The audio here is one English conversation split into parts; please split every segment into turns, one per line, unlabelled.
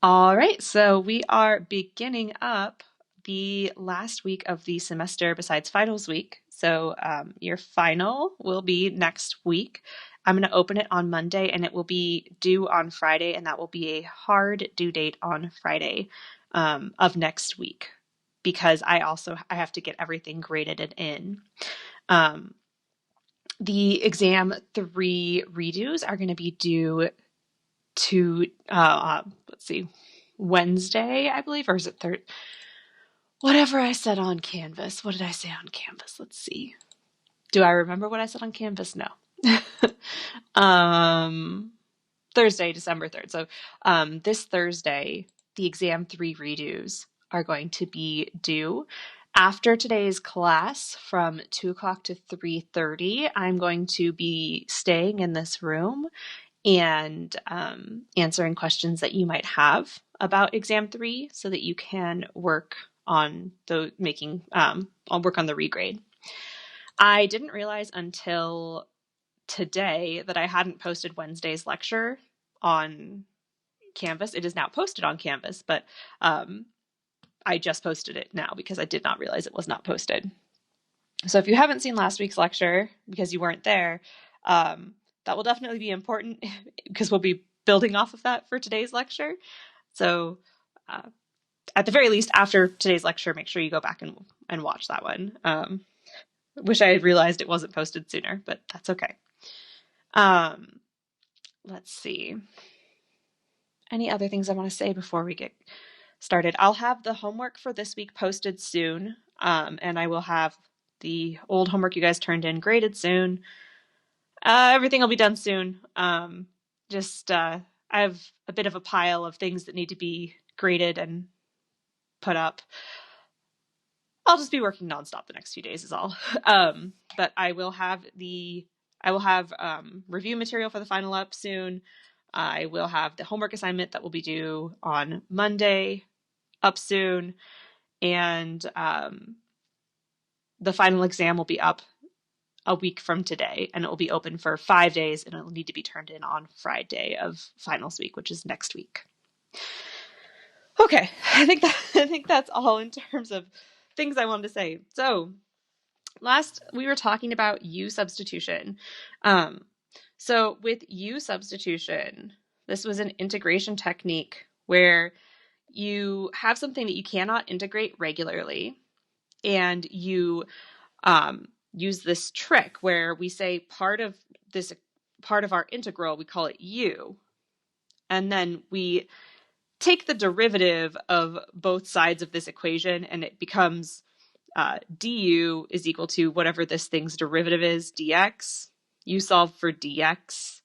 All right, so we are beginning up the last week of the semester besides finals week. So your final will be next week. I'm going to open it on Monday and it will be due on Friday, and that will be a hard due date on Friday of next week because I have to get everything graded and in. Um, the exam 3 redos are going to be due to let's see, Wednesday, I believe, or is it third? Whatever I said on Canvas. What did I say on Canvas? Let's see. Do I remember what I said on Canvas? No. um, Thursday, December 3rd. So this Thursday, the exam 3 redos are going to be due. After today's class from 2 o'clock to 3:30, I'm going to be staying in this room and answering questions that you might have about exam 3 so that you can work on the I'll work on the regrade. I didn't realize until today that I hadn't posted Wednesday's lecture on Canvas. It is now posted on Canvas, but I just posted it now because I did not realize it was not posted. So if you haven't seen last week's lecture because you weren't there, that will definitely be important because we'll be building off of that for today's lecture. So at the very least, after today's lecture, make sure you go back and watch that one. Wish I had realized it wasn't posted sooner, but that's okay. Let's see. Any other things I want to say before we get started? I'll have the homework for this week posted soon, and I will have the old homework you guys turned in graded soon. Everything will be done soon. I have a bit of a pile of things that need to be graded and put up. I'll just be working nonstop the next few days is all. But I will have review material for the final up soon. I will have the homework assignment that will be due on Monday up soon. And the final exam will be up a week from today, and it will be open for 5 days, and it will need to be turned in on Friday of finals week, which is next week. Okay, I think that's all in terms of things I wanted to say. So last we were talking about U substitution. So with U substitution, this was an integration technique where you have something that you cannot integrate regularly, and you use this trick where we say part of our integral, we call it U, and then we take the derivative of both sides of this equation, and it becomes du is equal to whatever this thing's derivative is, dx. You solve for dx,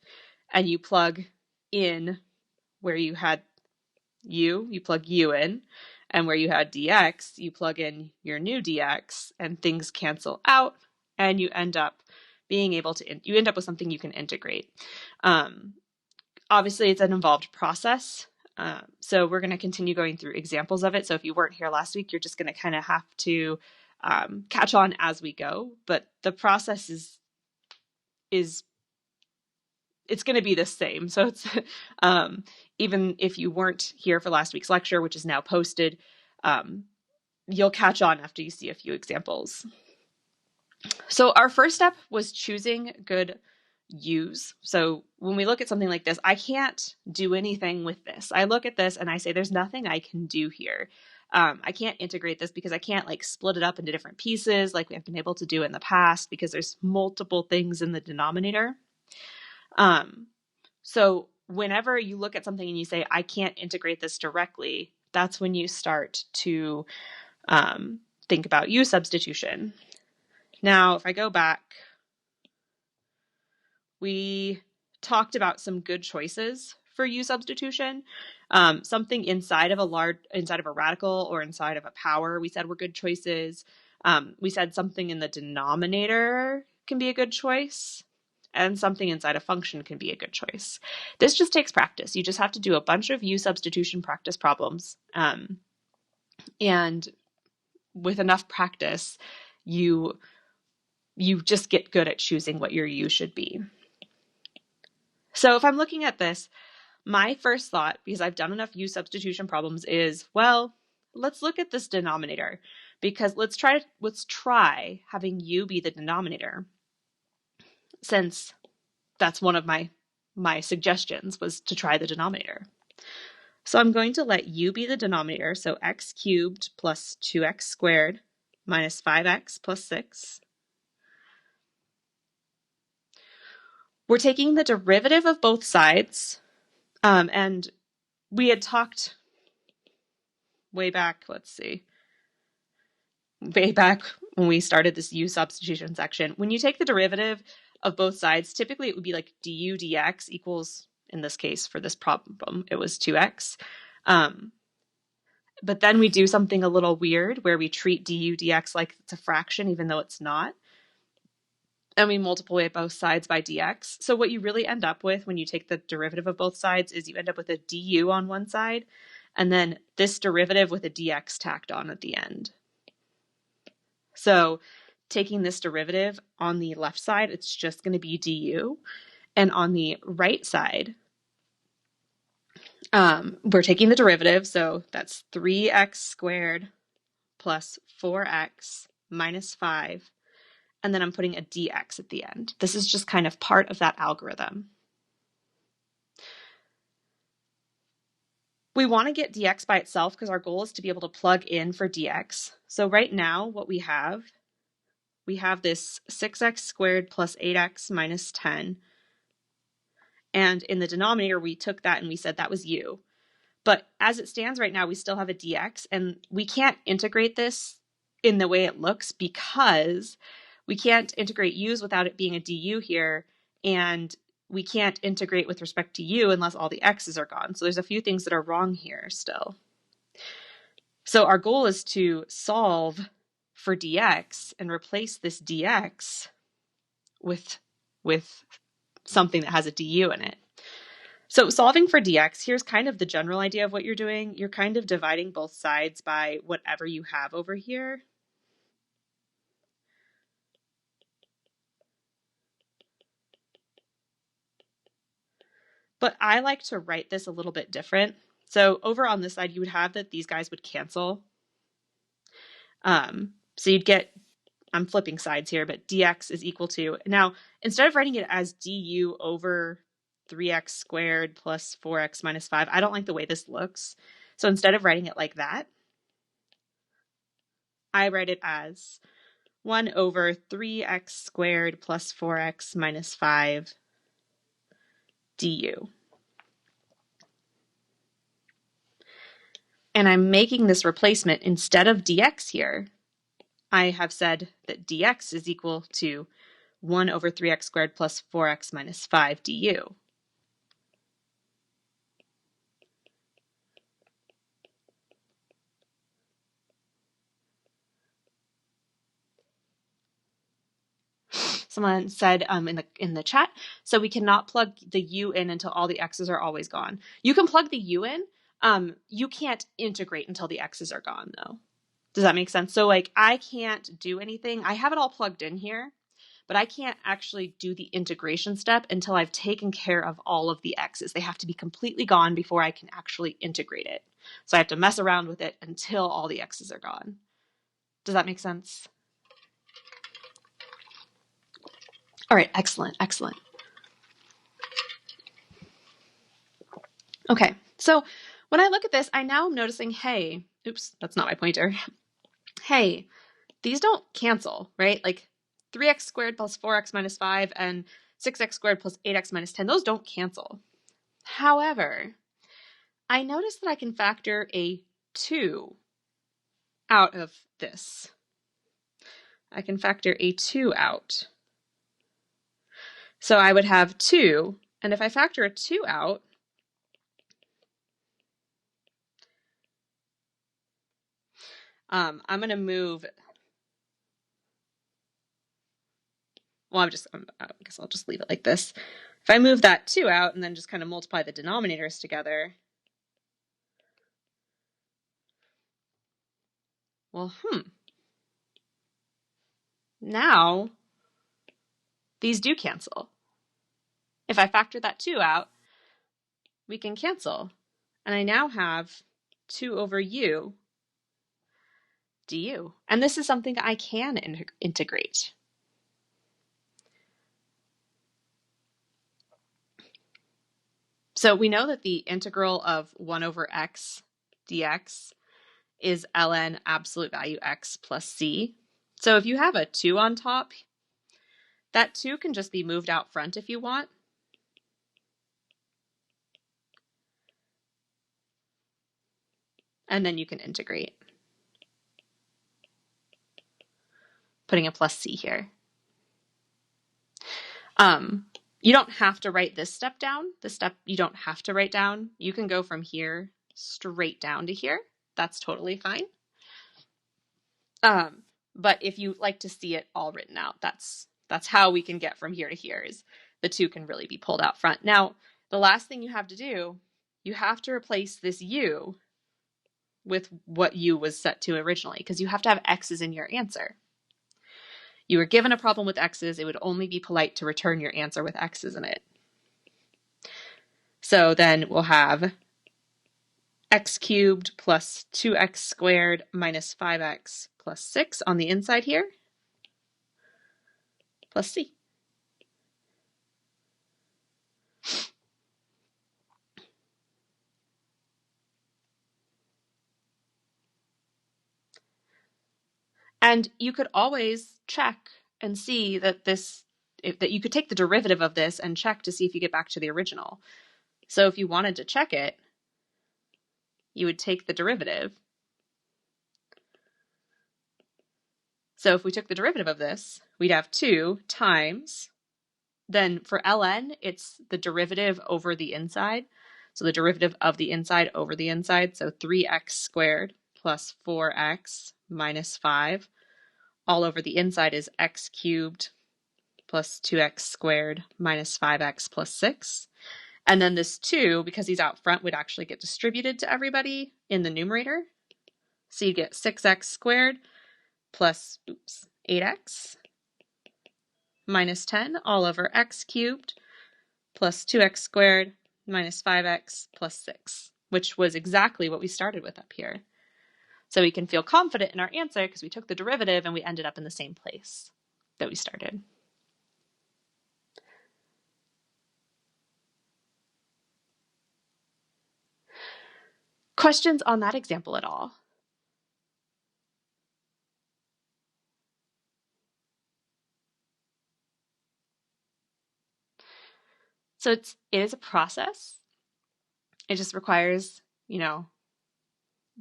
and you plug in where you had you plug u in, and where you had dx, you plug in your new dx, and things cancel out, and you end up with something you can integrate. Obviously, it's an involved process. So we're going to continue going through examples of it. So if you weren't here last week, you're just going to kind of have to catch on as we go. But the process is it's going to be the same. So it's even if you weren't here for last week's lecture, which is now posted, you'll catch on after you see a few examples. So our first step was choosing good U's. So when we look at something like this, I can't do anything with this. I look at this and I say, there's nothing I can do here. I can't integrate this because I can't split it up into different pieces like we have been able to do in the past because there's multiple things in the denominator. So whenever you look at something and you say, I can't integrate this directly, that's when you start to think about U substitution. Now, if I go back, we talked about some good choices for U substitution. Something inside of a radical or inside of a power, we said were good choices. We said something in the denominator can be a good choice, and something inside a function can be a good choice. This just takes practice. You just have to do a bunch of U substitution practice problems. And with enough practice, you just get good at choosing what your U should be. So if I'm looking at this, My first thought, because I've done enough u substitution problems, is, well, let's look at this denominator, because let's try having u be the denominator, since that's one of my suggestions, was to try the denominator. So I'm going to let u be the denominator, so x cubed plus 2x squared minus 5x plus 6. We're taking the derivative of both sides, and we had talked way back, way back when we started this u substitution section. When you take the derivative of both sides, typically it would be like du dx equals, in this case for this problem, it was 2x. But then we do something a little weird where we treat du dx like it's a fraction even though it's not. And we multiply both sides by dx. So what you really end up with when you take the derivative of both sides is you end up with a du on one side, and then this derivative with a dx tacked on at the end. So taking this derivative on the left side, it's just going to be du. And on the right side, we're taking the derivative, so that's 3x squared plus 4x minus 5. And then I'm putting a dx at the end. This is just kind of part of that algorithm. We want to get dx by itself because our goal is to be able to plug in for dx. So right now what we have this 6x squared plus 8x minus 10. And in the denominator, we took that and we said that was u. But as it stands right now, we still have a dx, and we can't integrate this in the way it looks because we can't integrate u's without it being a du here, and we can't integrate with respect to u unless all the x's are gone. So there's a few things that are wrong here still. So our goal is to solve for dx and replace this dx with something that has a du in it. So solving for dx, here's kind of the general idea of what you're doing. You're kind of dividing both sides by whatever you have over here. But I like to write this a little bit different. So over on this side, you would have that these guys would cancel. So you'd get, I'm flipping sides here, but dx is equal to, now instead of writing it as du over 3x squared plus 4x minus 5, I don't like the way this looks. So instead of writing it like that, I write it as 1 over 3x squared plus 4x minus 5 du. And I'm making this replacement instead of dx here. I have said that dx is equal to 1 over 3x squared plus 4x minus 5 du. Someone said in the chat, so we cannot plug the u in until all the x's are always gone. You can plug the u in. You can't integrate until the x's are gone, though. Does that make sense? So like I can't do anything. I have it all plugged in here, but I can't actually do the integration step until I've taken care of all of the x's. They have to be completely gone before I can actually integrate it. So I have to mess around with it until all the x's are gone. Does that make sense? All right, excellent, excellent. Okay, so when I look at this, I now am noticing, hey, oops, that's not my pointer. Hey, these don't cancel, right? Like 3x squared plus 4x minus 5 and 6x squared plus 8x minus 10, those don't cancel. However, I notice that I can factor a 2 out of this. I can factor a 2 out. So I would have 2, and if I factor a 2 out, I'm going to move, well, I guess I'll just leave it like this. If I move that 2 out and then just kind of multiply the denominators together, well, now these do cancel. If I factor that 2 out, we can cancel. And I now have 2 over u du. And this is something I can integrate. So we know that the integral of 1 over x dx is ln absolute value x plus c. So if you have a 2 on top, that 2 can just be moved out front if you want. And then you can integrate, putting a plus c here. You don't have to write this step down. This step you don't have to write down. You can go from here straight down to here. That's totally fine. But if you like to see it all written out, that's how we can get from here to here, is the 2 can really be pulled out front. Now, the last thing you have to do, you have to replace this u with what u was set to originally, because you have to have x's in your answer. You were given a problem with x's, it would only be polite to return your answer with x's in it. So then we'll have x cubed plus 2x squared minus 5x plus 6 on the inside here, plus c. And you could always check and see that that you could take the derivative of this and check to see if you get back to the original. So if you wanted to check it, you would take the derivative. So if we took the derivative of this, we'd have 2 times, then for ln, it's the derivative over the inside. So the derivative of the inside over the inside, so 3x squared plus 4x minus 5, all over the inside is x cubed plus 2x squared minus 5x plus 6. And then this 2, because he's out front, would actually get distributed to everybody in the numerator. So you get 6x squared plus 8x minus 10 all over x cubed plus 2x squared minus 5x plus 6, which was exactly what we started with up here. So we can feel confident in our answer because we took the derivative and we ended up in the same place that we started. Questions on that example at all? So it is a process. It just requires,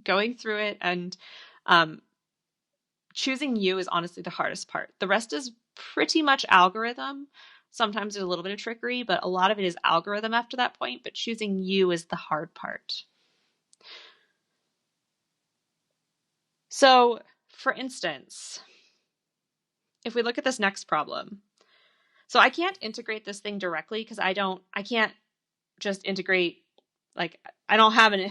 going through it, and choosing u is honestly the hardest part. The rest is pretty much algorithm. Sometimes there's a little bit of trickery, but a lot of it is algorithm after that point, but choosing u is the hard part. So, for instance, if we look at this next problem, so I can't integrate this thing directly because I can't just integrate, like, I don't have an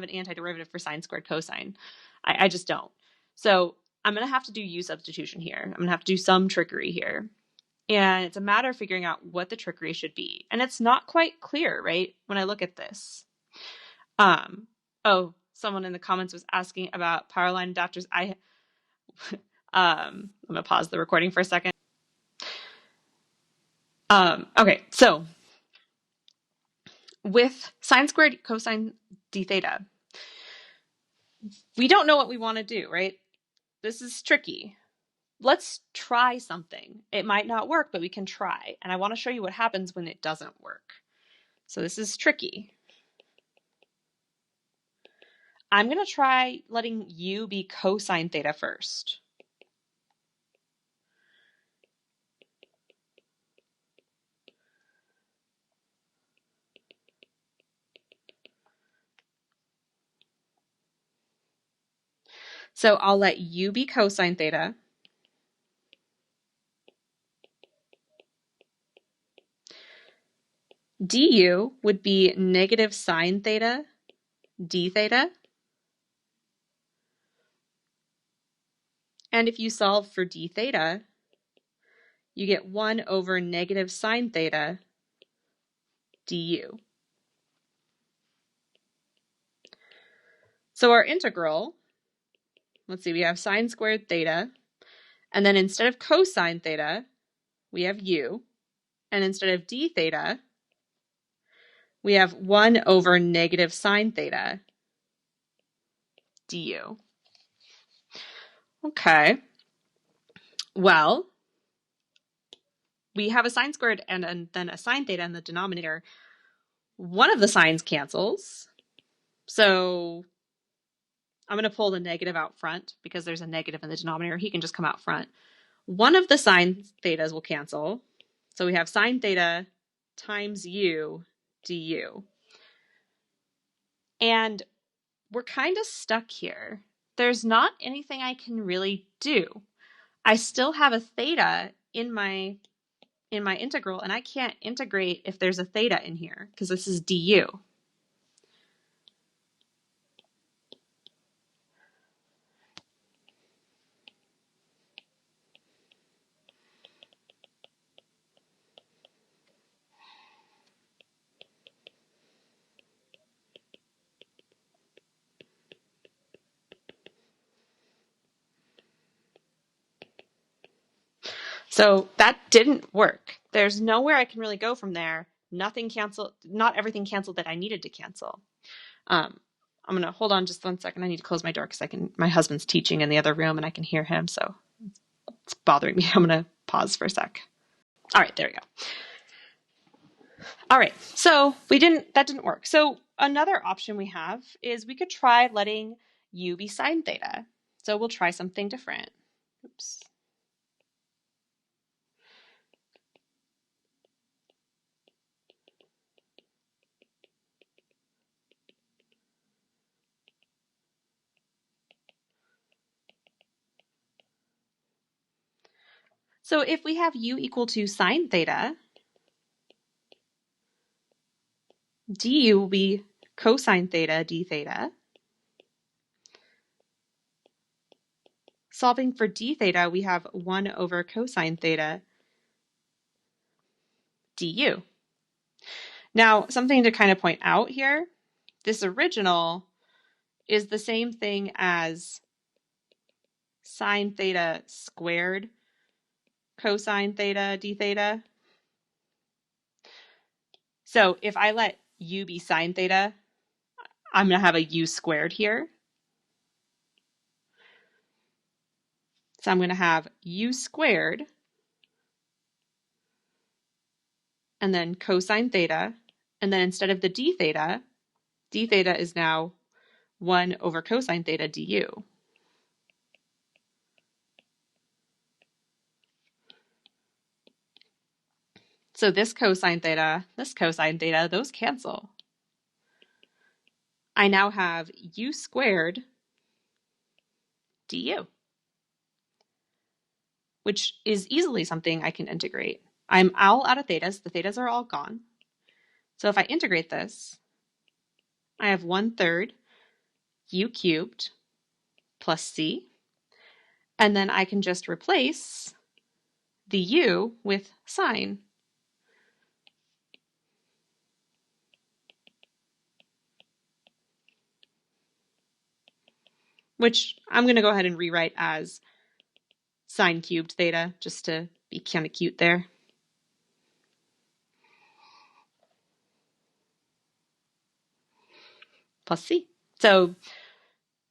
antiderivative for sine squared cosine. I just don't. So I'm going to have to do u substitution here. I'm going to have to do some trickery here. And it's a matter of figuring out what the trickery should be. And it's not quite clear, right, when I look at this. Oh, someone in the comments was asking about power line adapters. I'm going to pause the recording for a second. Okay, so with sine squared cosine d theta, we don't know what we want to do, right? This is tricky. Let's try something. It might not work, but we can try. And I want to show you what happens when it doesn't work. So this is tricky. I'm going to try letting u be cosine theta first. So I'll let u be cosine theta. Du would be negative sine theta d theta. And if you solve for d theta, you get 1 over negative sine theta du. So our integral, let's see, we have sine squared theta, and then instead of cosine theta, we have u, and instead of d theta, we have 1 over negative sine theta du. Okay, well, we have a sine squared and then a sine theta in the denominator. One of the signs cancels, so I'm going to pull the negative out front because there's a negative in the denominator. He can just come out front. One of the sine thetas will cancel, so we have sine theta times u du. And we're kind of stuck here. There's not anything I can really do. I still have a theta in my integral, and I can't integrate if there's a theta in here because this is du. So that didn't work. There's nowhere I can really go from there. Nothing canceled, not everything canceled that I needed to cancel. I'm gonna hold on just 1 second. I need to close my door because my husband's teaching in the other room and I can hear him, so it's bothering me. I'm gonna pause for a sec. All right, there we go. All right, so that didn't work. So another option we have is we could try letting u be sine theta. So we'll try something different. Oops. So if we have u equal to sine theta, du will be cosine theta d theta. Solving for d theta, we have 1 over cosine theta du. Now, something to kind of point out here, this original is the same thing as sine theta squared cosine theta d theta. So if I let u be sine theta, I'm going to have a u squared here. So I'm going to have u squared and then cosine theta. And then instead of the d theta is now 1 over cosine theta du. So this cosine theta, those cancel. I now have u squared du, which is easily something I can integrate. I'm all out of thetas. The thetas are all gone. So if I integrate this, I have 1/3 u cubed plus c. And then I can just replace the u with sine. Which I'm going to go ahead and rewrite as sine cubed theta, just to be kind of cute there. Plus c. So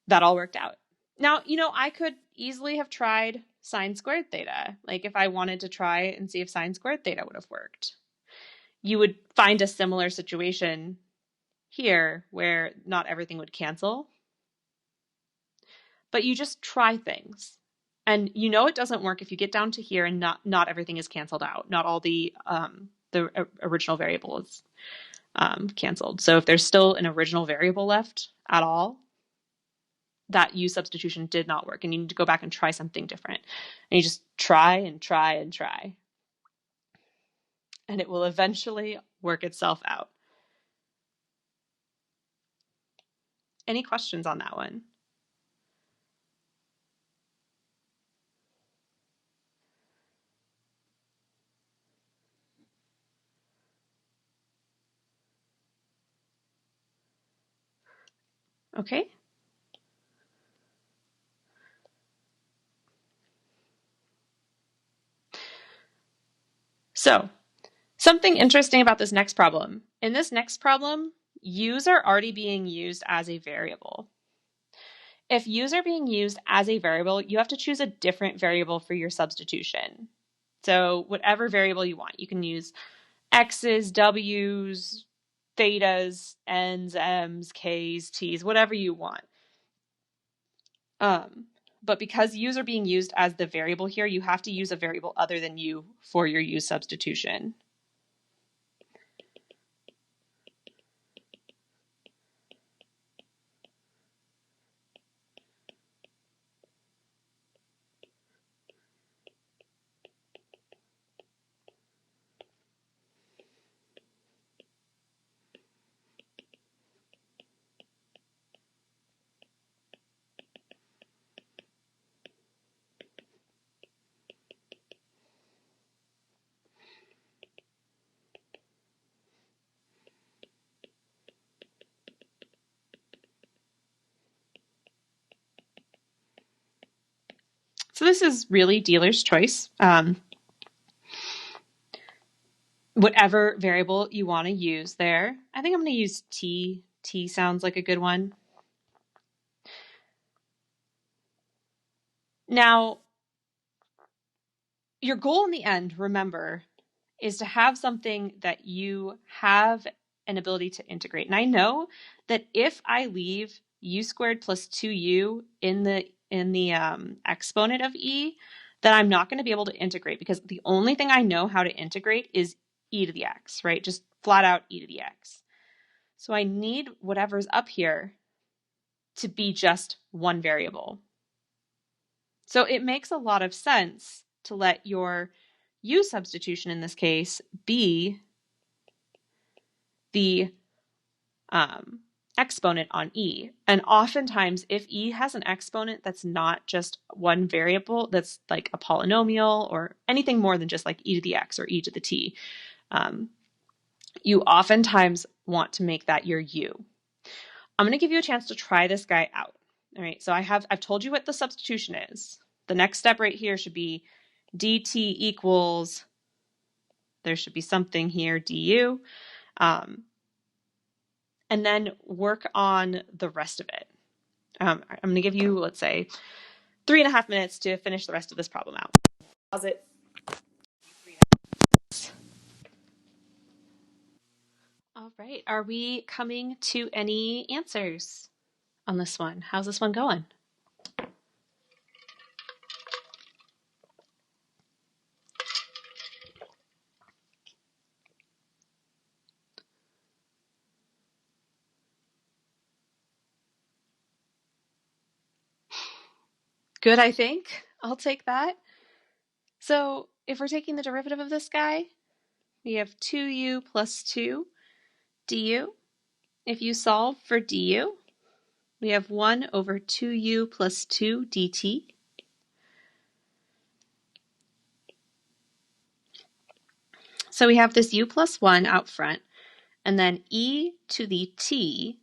that all worked out. Now, I could easily have tried sine squared theta. Like if I wanted to try and see if sine squared theta would have worked. You would find a similar situation here where not everything would cancel. But you just try things. And it doesn't work if you get down to here and not everything is canceled out. Not all the original variable is canceled. So if there's still an original variable left at all, that u substitution did not work, and you need to go back and try something different. And you just try and try and try. And it will eventually work itself out. Any questions on that one? Okay. So something interesting about this next problem. In this next problem, u's are already being used as a variable. If u's are being used as a variable, you have to choose a different variable for your substitution. So whatever variable you want, you can use x's, w's, thetas, n's, m's, k's, t's, whatever you want. But because u's are being used as the variable here, you have to use a variable other than u for your u substitution. So this is really dealer's choice. Whatever variable you want to use there. I think I'm going to use t. T sounds like a good one. Now, your goal in the end, remember, is to have something that you have an ability to integrate. And I know that if I leave u squared plus 2u in the exponent of e, then I'm not going to be able to integrate, because the only thing I know how to integrate is e to the x, right? Just flat out e to the x. So I need whatever's up here to be just one variable. So it makes a lot of sense to let your u substitution in this case be the exponent on e. And oftentimes, if e has an exponent that's not just one variable, that's like a polynomial or anything more than just like e to the x or e to the t, you oftentimes want to make that your u. I'm going to give you a chance to try this guy out. All right, so I've told you what the substitution is. The next step right here should be dt equals, there should be something here, du, and then work on the rest of it. I'm going to give you, let's say, 3.5 minutes to finish the rest of this problem out. Pause it. All right, are we coming to any answers on this one? How's this one going? Good, I think. I'll take that. So if we're taking the derivative of this guy, we have 2u plus 2 du. If you solve for du, we have 1 over 2u plus 2 dt. So we have this u plus 1 out front, and then e to the t,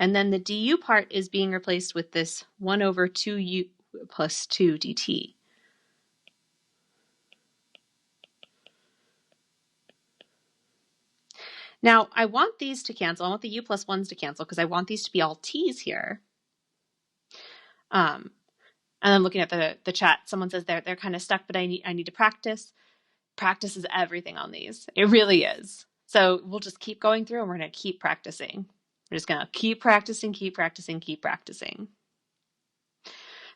and then the du part is being replaced with this 1 over 2u plus 2 dt. Now, I want these to cancel. I want the u plus 1s to cancel because I want these to be all t's here. And I'm looking at the chat. Someone says they're kind of stuck, but I need to practice. Practice is everything on these. It really is. So we'll just keep going through and we're going to keep practicing. We're just going to keep practicing, keep practicing, keep practicing.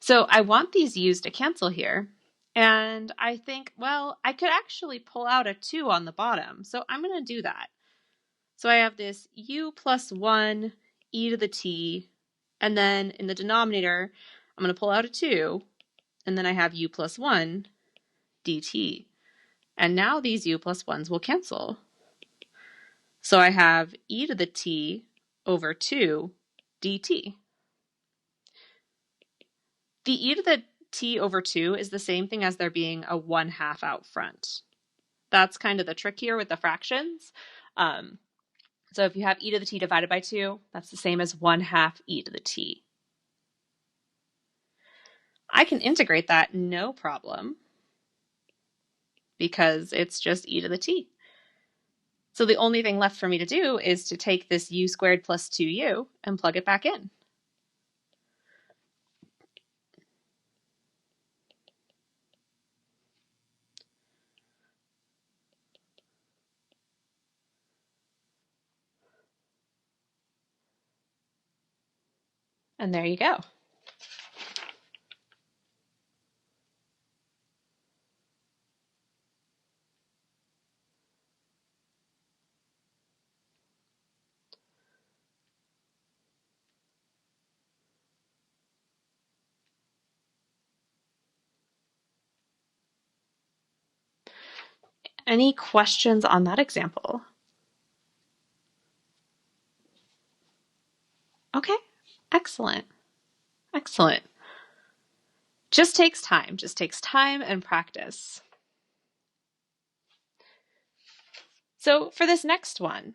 So I want these u's to cancel here. And I think, well, I could actually pull out a 2 on the bottom. So I'm going to do that. So I have this u plus 1 e to the t. And then in the denominator, I'm going to pull out a 2. And then I have u plus 1 dt. And now these u plus 1s will cancel. So I have e to the t over 2 dt. The e to the t over 2 is the same thing as there being a 1/2 out front. That's kind of the trick here with the fractions. So if you have e to the t divided by 2, that's the same as 1/2 e to the t. I can integrate that no problem, because it's just e to the t. So the only thing left for me to do is to take this u squared plus 2u and plug it back in. And there you go. Any questions on that example? Okay, excellent. Excellent. Just takes time and practice. So for this next one,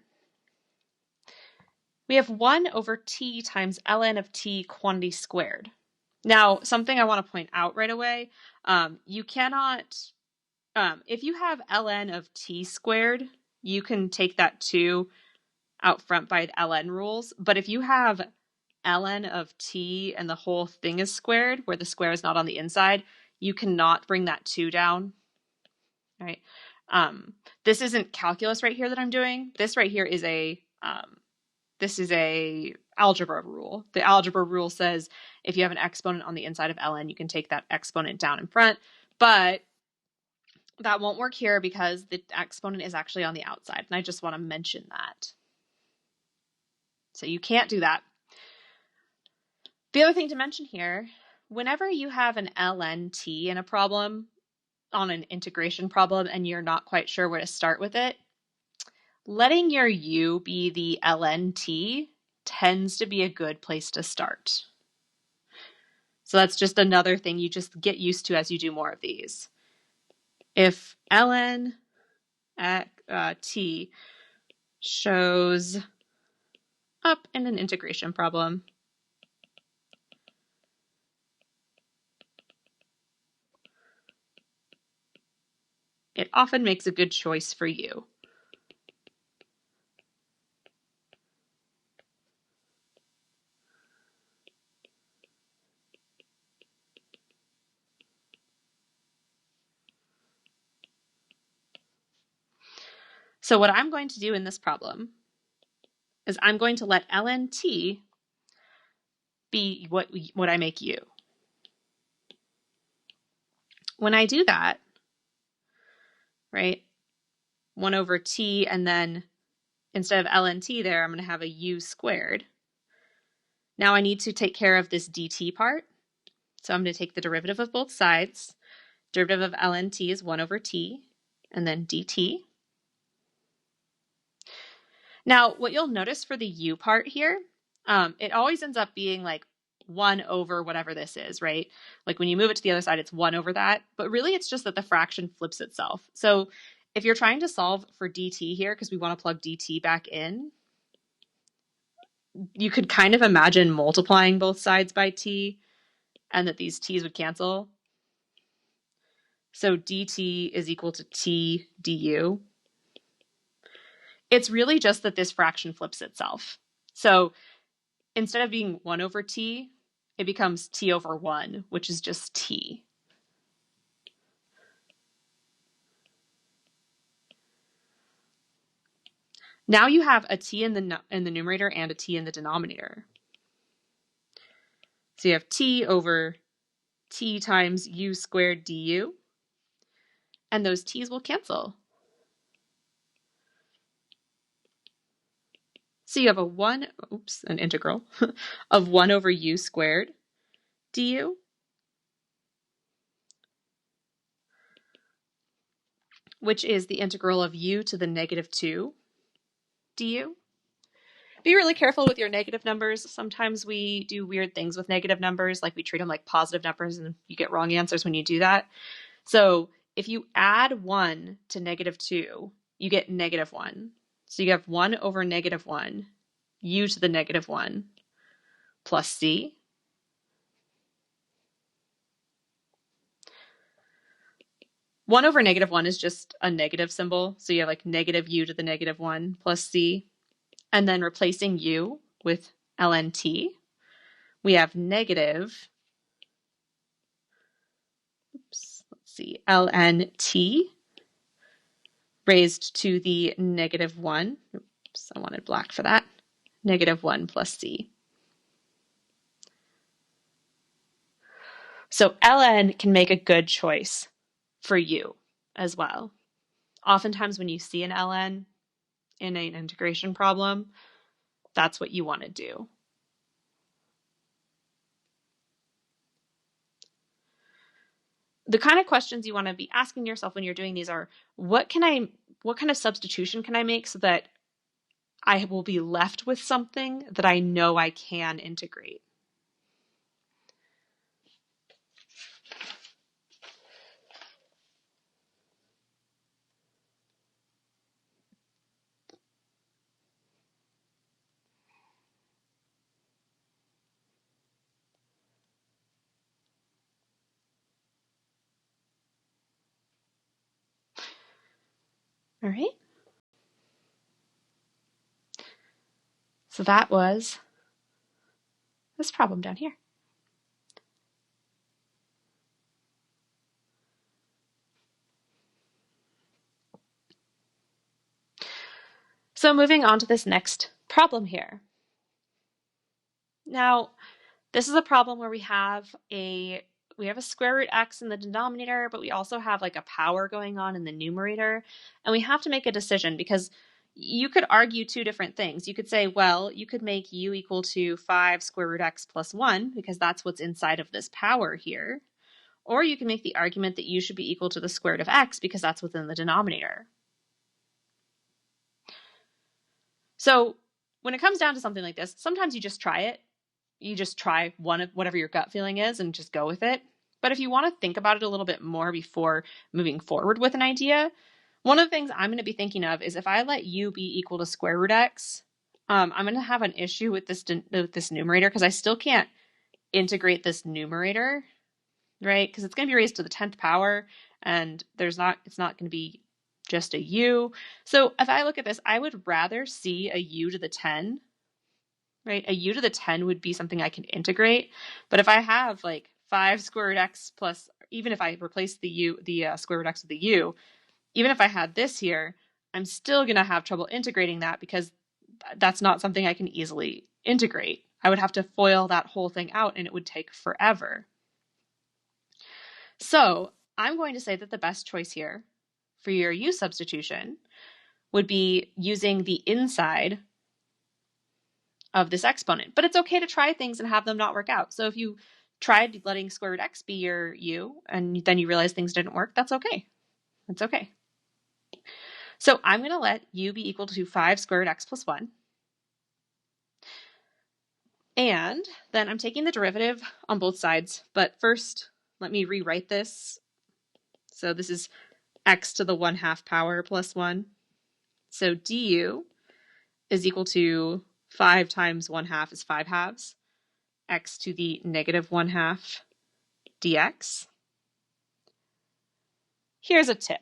we have 1 over t times ln of t quantity squared. Now, something I want to point out right away, you cannot, if you have ln of t squared, you can take that 2 out front by ln rules. But if you have ln of t and the whole thing is squared, where the square is not on the inside, you cannot bring that 2 down. All right. This isn't calculus right here that I'm doing. This right here is a algebra rule. The algebra rule says if you have an exponent on the inside of ln, you can take that exponent down in front, but that won't work here because the exponent is actually on the outside, and I just want to mention that. So you can't do that. The other thing to mention here, whenever you have an ln t in a problem, on an integration problem, and you're not quite sure where to start with it, letting your u be the ln t tends to be a good place to start. So that's just another thing you just get used to as you do more of these. If ln t shows up in an integration problem, it often makes a good choice for you. So what I'm going to do in this problem is I'm going to let ln t be what I make u. When I do that, right, 1 over t, and then instead of ln t there, I'm going to have a u squared. Now I need to take care of this dt part. So I'm going to take the derivative of both sides. Derivative of ln t is 1 over t, and then dt. Now, what you'll notice for the u part here, it always ends up being like 1 over whatever this is, right? Like when you move it to the other side, it's 1 over that. But really, it's just that the fraction flips itself. So if you're trying to solve for dt here, because we want to plug dt back in, you could kind of imagine multiplying both sides by t, and that these t's would cancel. So dt is equal to t du. It's really just that this fraction flips itself. So instead of being 1 over t, it becomes t over 1, which is just t. Now you have a t in the numerator and a t in the denominator. So you have t over t times u squared du, and those t's will cancel. So you have an integral of 1 over u squared du, which is the integral of u to the negative 2 du. Be really careful with your negative numbers. Sometimes we do weird things with negative numbers, like we treat them like positive numbers, and you get wrong answers when you do that. So if you add 1 to negative 2, you get negative 1. So you have 1 over negative 1, u to the negative 1, plus c. 1 over negative 1 is just a negative symbol. So you have like negative u to the negative 1 plus c. And then replacing u with ln t, we have negative, ln t raised to the negative 1. Oops, I wanted black for that. Negative 1 plus c. So ln can make a good choice for u as well. Oftentimes when you see an ln in an integration problem, that's what you want to do. The kind of questions you want to be asking yourself when you're doing these are, what kind of substitution can I make so that I will be left with something that I know I can integrate? All right. So that was this problem down here. So moving on to this next problem here. Now, this is a problem where we have a square root x in the denominator, but we also have like a power going on in the numerator. And we have to make a decision because you could argue two different things. You could say, well, you could make u equal to 5 square root x plus 1 because that's what's inside of this power here. Or you can make the argument that u should be equal to the square root of x because that's within the denominator. So when it comes down to something like this, sometimes you just try it. You just try whatever your gut feeling is and just go with it. But if you want to think about it a little bit more before moving forward with an idea, one of the things I'm going to be thinking of is if I let u be equal to square root x, I'm going to have an issue with this numerator because I still can't integrate this numerator, right? Because it's going to be raised to the 10th power, and it's not going to be just a u. So if I look at this, I would rather see a u to the 10, right? A u to the 10 would be something I can integrate. But if I have like 5 square root x plus, even if I replace the square root x with the u, even if I had this here, I'm still going to have trouble integrating that because that's not something I can easily integrate. I would have to FOIL that whole thing out and it would take forever. So I'm going to say that the best choice here for your u substitution would be using the inside of this exponent. But it's okay to try things and have them not work out. So if you tried letting square root x be your u and then you realize things didn't work, that's okay. That's okay. So I'm going to let u be equal to 5 square root x plus 1. And then I'm taking the derivative on both sides. But first, let me rewrite this. So this is x to the 1/2 power plus 1. So du is equal to 5 times 1/2 is 5 halves. X to the negative 1/2 dx. Here's a tip.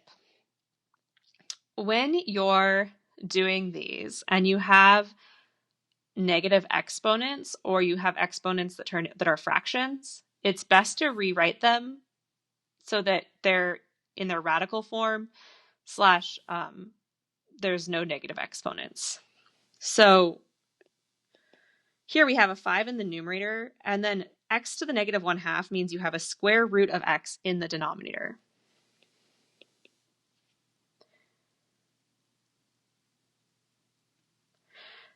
When you're doing these and you have negative exponents or you have exponents that are fractions, it's best to rewrite them so that they're in their radical form / there's no negative exponents. So here we have a 5 in the numerator, and then x to the negative 1/2 means you have a square root of x in the denominator.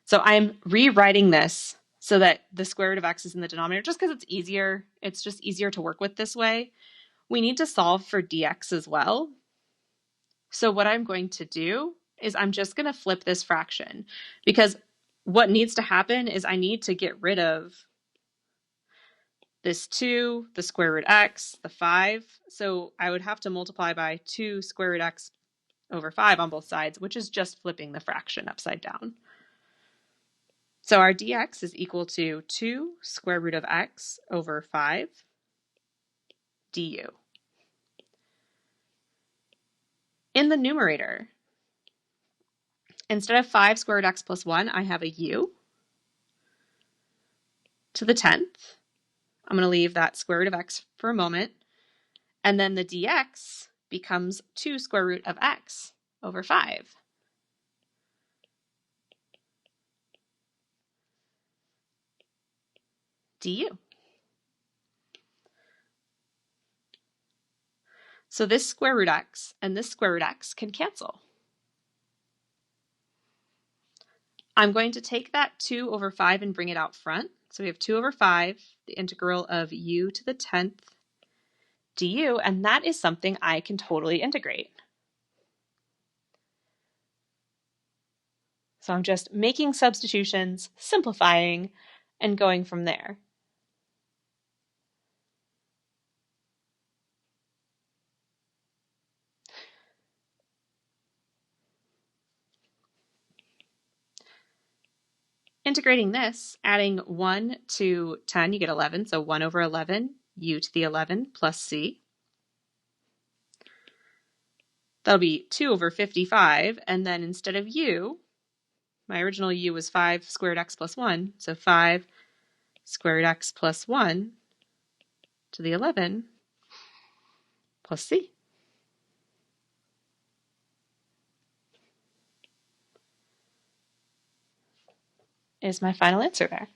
So I'm rewriting this so that the square root of x is in the denominator just because it's easier. It's just easier to work with this way. We need to solve for dx as well. So what I'm going to do is I'm just going to flip this fraction because what needs to happen is I need to get rid of this 2, the square root x, the 5. So I would have to multiply by 2 square root x over 5 on both sides, which is just flipping the fraction upside down. So our dx is equal to 2 square root of x over 5 du. In the numerator, instead of 5 square root x plus 1, I have a u to the 10th. I'm going to leave that square root of x for a moment. And then the dx becomes 2 square root of x over 5. du. So this square root x and this square root x can cancel. I'm going to take that 2 over 5 and bring it out front. So we have 2 over 5, the integral of u to the 10th du, and that is something I can totally integrate. So I'm just making substitutions, simplifying, and going from there. Integrating this, adding 1 to 10, you get 11, so 1 over 11, u to the 11 plus c. That'll be 2 over 55, and then instead of u, my original u was 5 squared x plus 1, so 5 squared x plus 1 to the 11 plus c. Is my final answer there.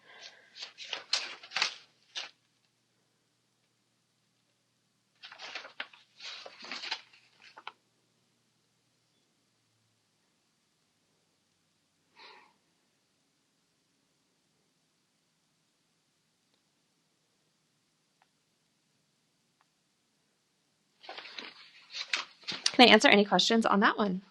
Can I answer any questions on that one?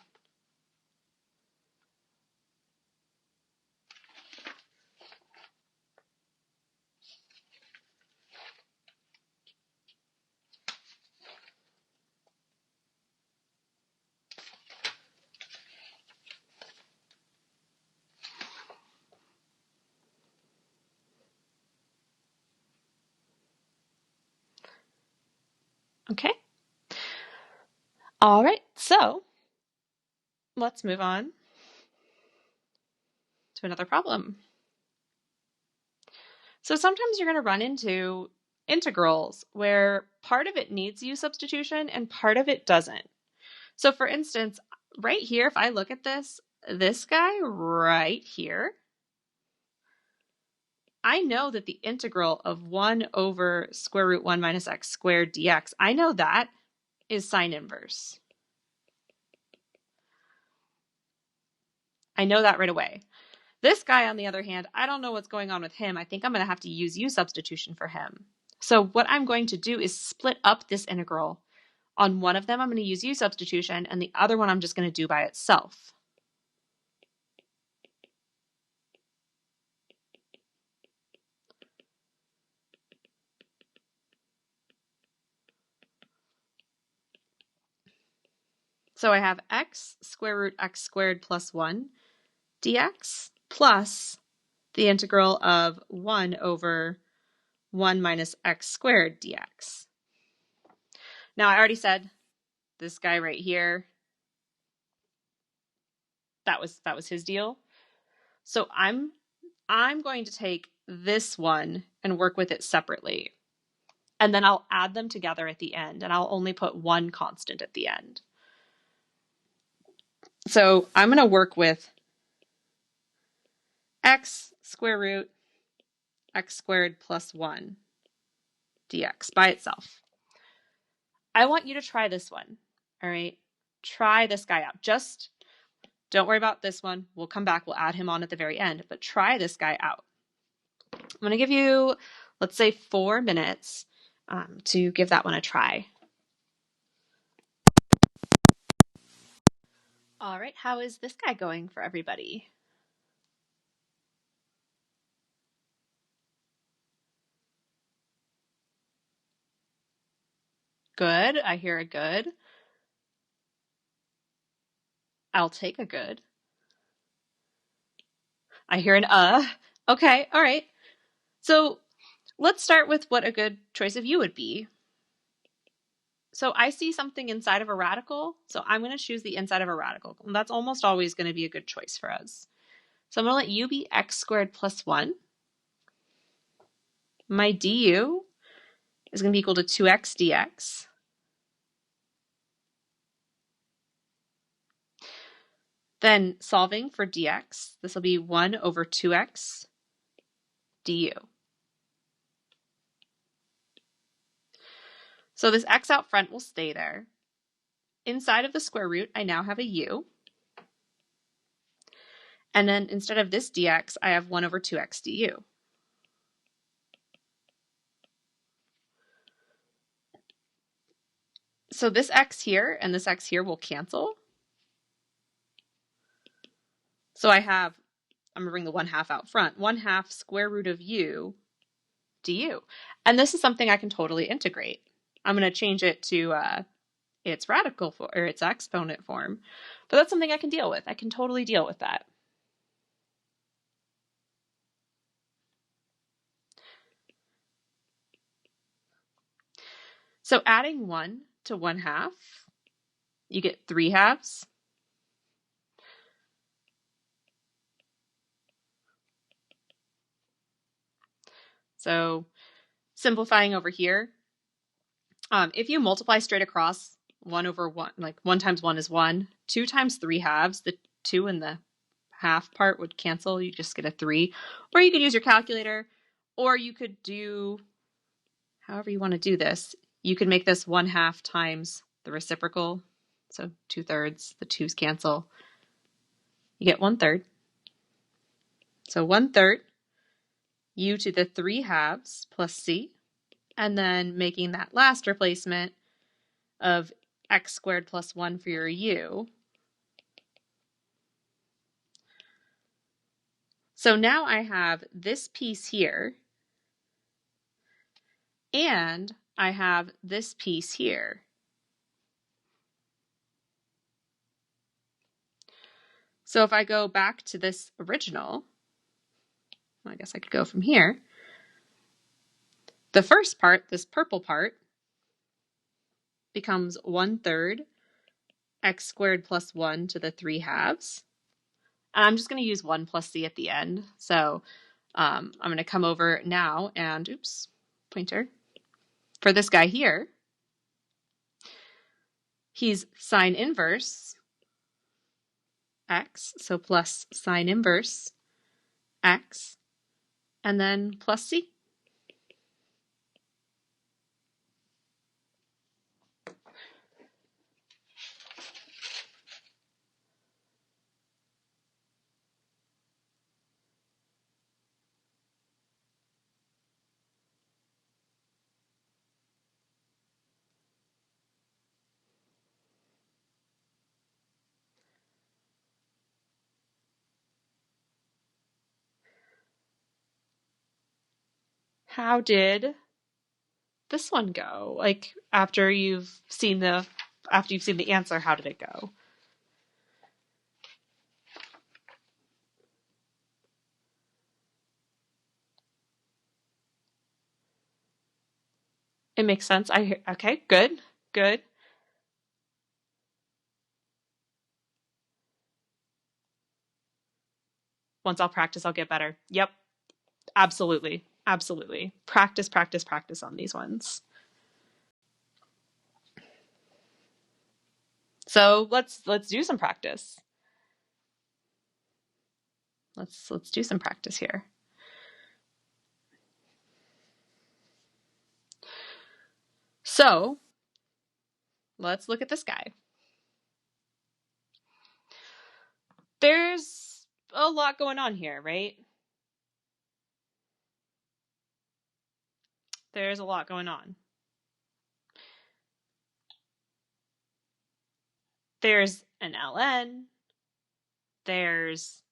Okay. All right, so let's move on to another problem. So sometimes you're going to run into integrals where part of it needs u substitution and part of it doesn't. So for instance, right here, if I look at this guy right here, I know that the integral of 1 over square root 1 minus x squared dx, I know that is sine inverse. I know that right away. This guy, on the other hand, I don't know what's going on with him. I think I'm going to have to use u substitution for him. So what I'm going to do is split up this integral. On one of them, I'm going to use u substitution, and the other one I'm just going to do by itself. So I have x square root x squared plus 1 dx plus the integral of 1 over 1 minus x squared dx. Now, I already said this guy right here, that was his deal. So I'm going to take this one and work with it separately. And then I'll add them together at the end, and I'll only put one constant at the end. So I'm going to work with x square root x squared plus 1 dx by itself. I want you to try this one, all right? Try this guy out. Just don't worry about this one. We'll come back. We'll add him on at the very end, but try this guy out. I'm going to give you, let's say, 4 minutes to give that one a try. All right, how is this guy going for everybody? Good. I hear a good. I'll take a good. I hear an Okay, all right. So let's start with what a good choice of u would be. So I see something inside of a radical, so I'm going to choose the inside of a radical. And that's almost always going to be a good choice for us. So I'm going to let u be x squared plus 1. My du is going to be equal to 2x dx. Then solving for dx, this will be 1 over 2x du. So this x out front will stay there. Inside of the square root, I now have a u. And then instead of this dx, I have 1 over 2x du. So this x here and this x here will cancel. So I'm going to bring the 1/2 out front. 1/2 square root of u du. And this is something I can totally integrate. I'm going to change it to its radical or its exponent form. But that's something I can deal with. I can totally deal with that. So adding 1 to 1/2, you get 3/2. So simplifying over here, if you multiply straight across 1 over 1, like 1 times 1 is 1, 2 times 3/2, the 2 and the half part would cancel. You just get a 3. Or you could use your calculator, or you could do however you want to do this. You could make this 1/2 times the reciprocal. So 2/3, the 2's cancel. You get 1/3. So 1/3 u to the 3/2 plus c. And then making that last replacement of x squared plus 1 for your u. So now I have this piece here, and I have this piece here. So if I go back to this original, I guess I could go from here. The first part, this purple part, becomes 1/3 x squared plus 1 to the 3/2. And I'm just going to use 1 plus c at the end. So I'm going to come over now and, oops, pointer. For this guy here, he's sine inverse x, so plus sine inverse x, and then plus c. How did this one go? Like after you've seen the answer, how did it go? It makes sense. Okay, good, good. Once I'll practice, I'll get better. Yep, absolutely, absolutely. Practice, practice, practice on these ones. So let's do some practice. Let's do some practice here. So let's look at this guy. There's a lot going on here, right? There's a lot going on. There's an ln, there's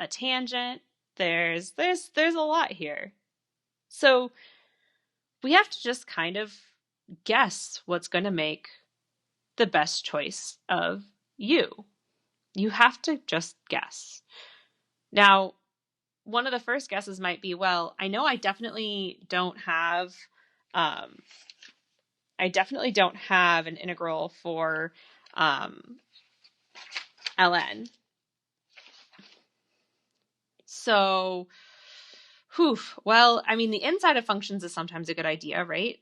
a tangent, there's a lot here. So we have to just kind of guess what's going to make the best choice of u. You have to just guess. Now, one of the first guesses might be, well, I know I definitely don't have I definitely don't have an integral for ln. So, well, I mean, the inside of functions is sometimes a good idea, right?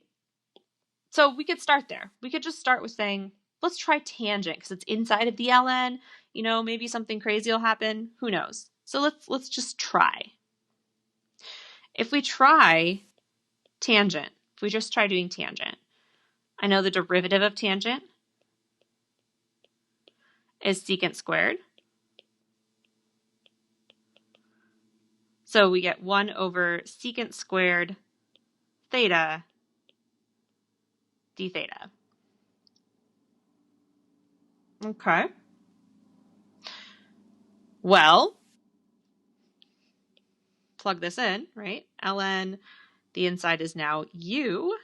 So we could start there. We could just start with saying, let's try tangent because it's inside of the ln. You know, maybe something crazy will happen. Who knows? So let's just try. If we try tangent, if we just try doing tangent, I know the derivative of tangent is secant squared. So we get 1 over secant squared theta d theta. Okay. Well, plug this in, right? ln, the inside is now u.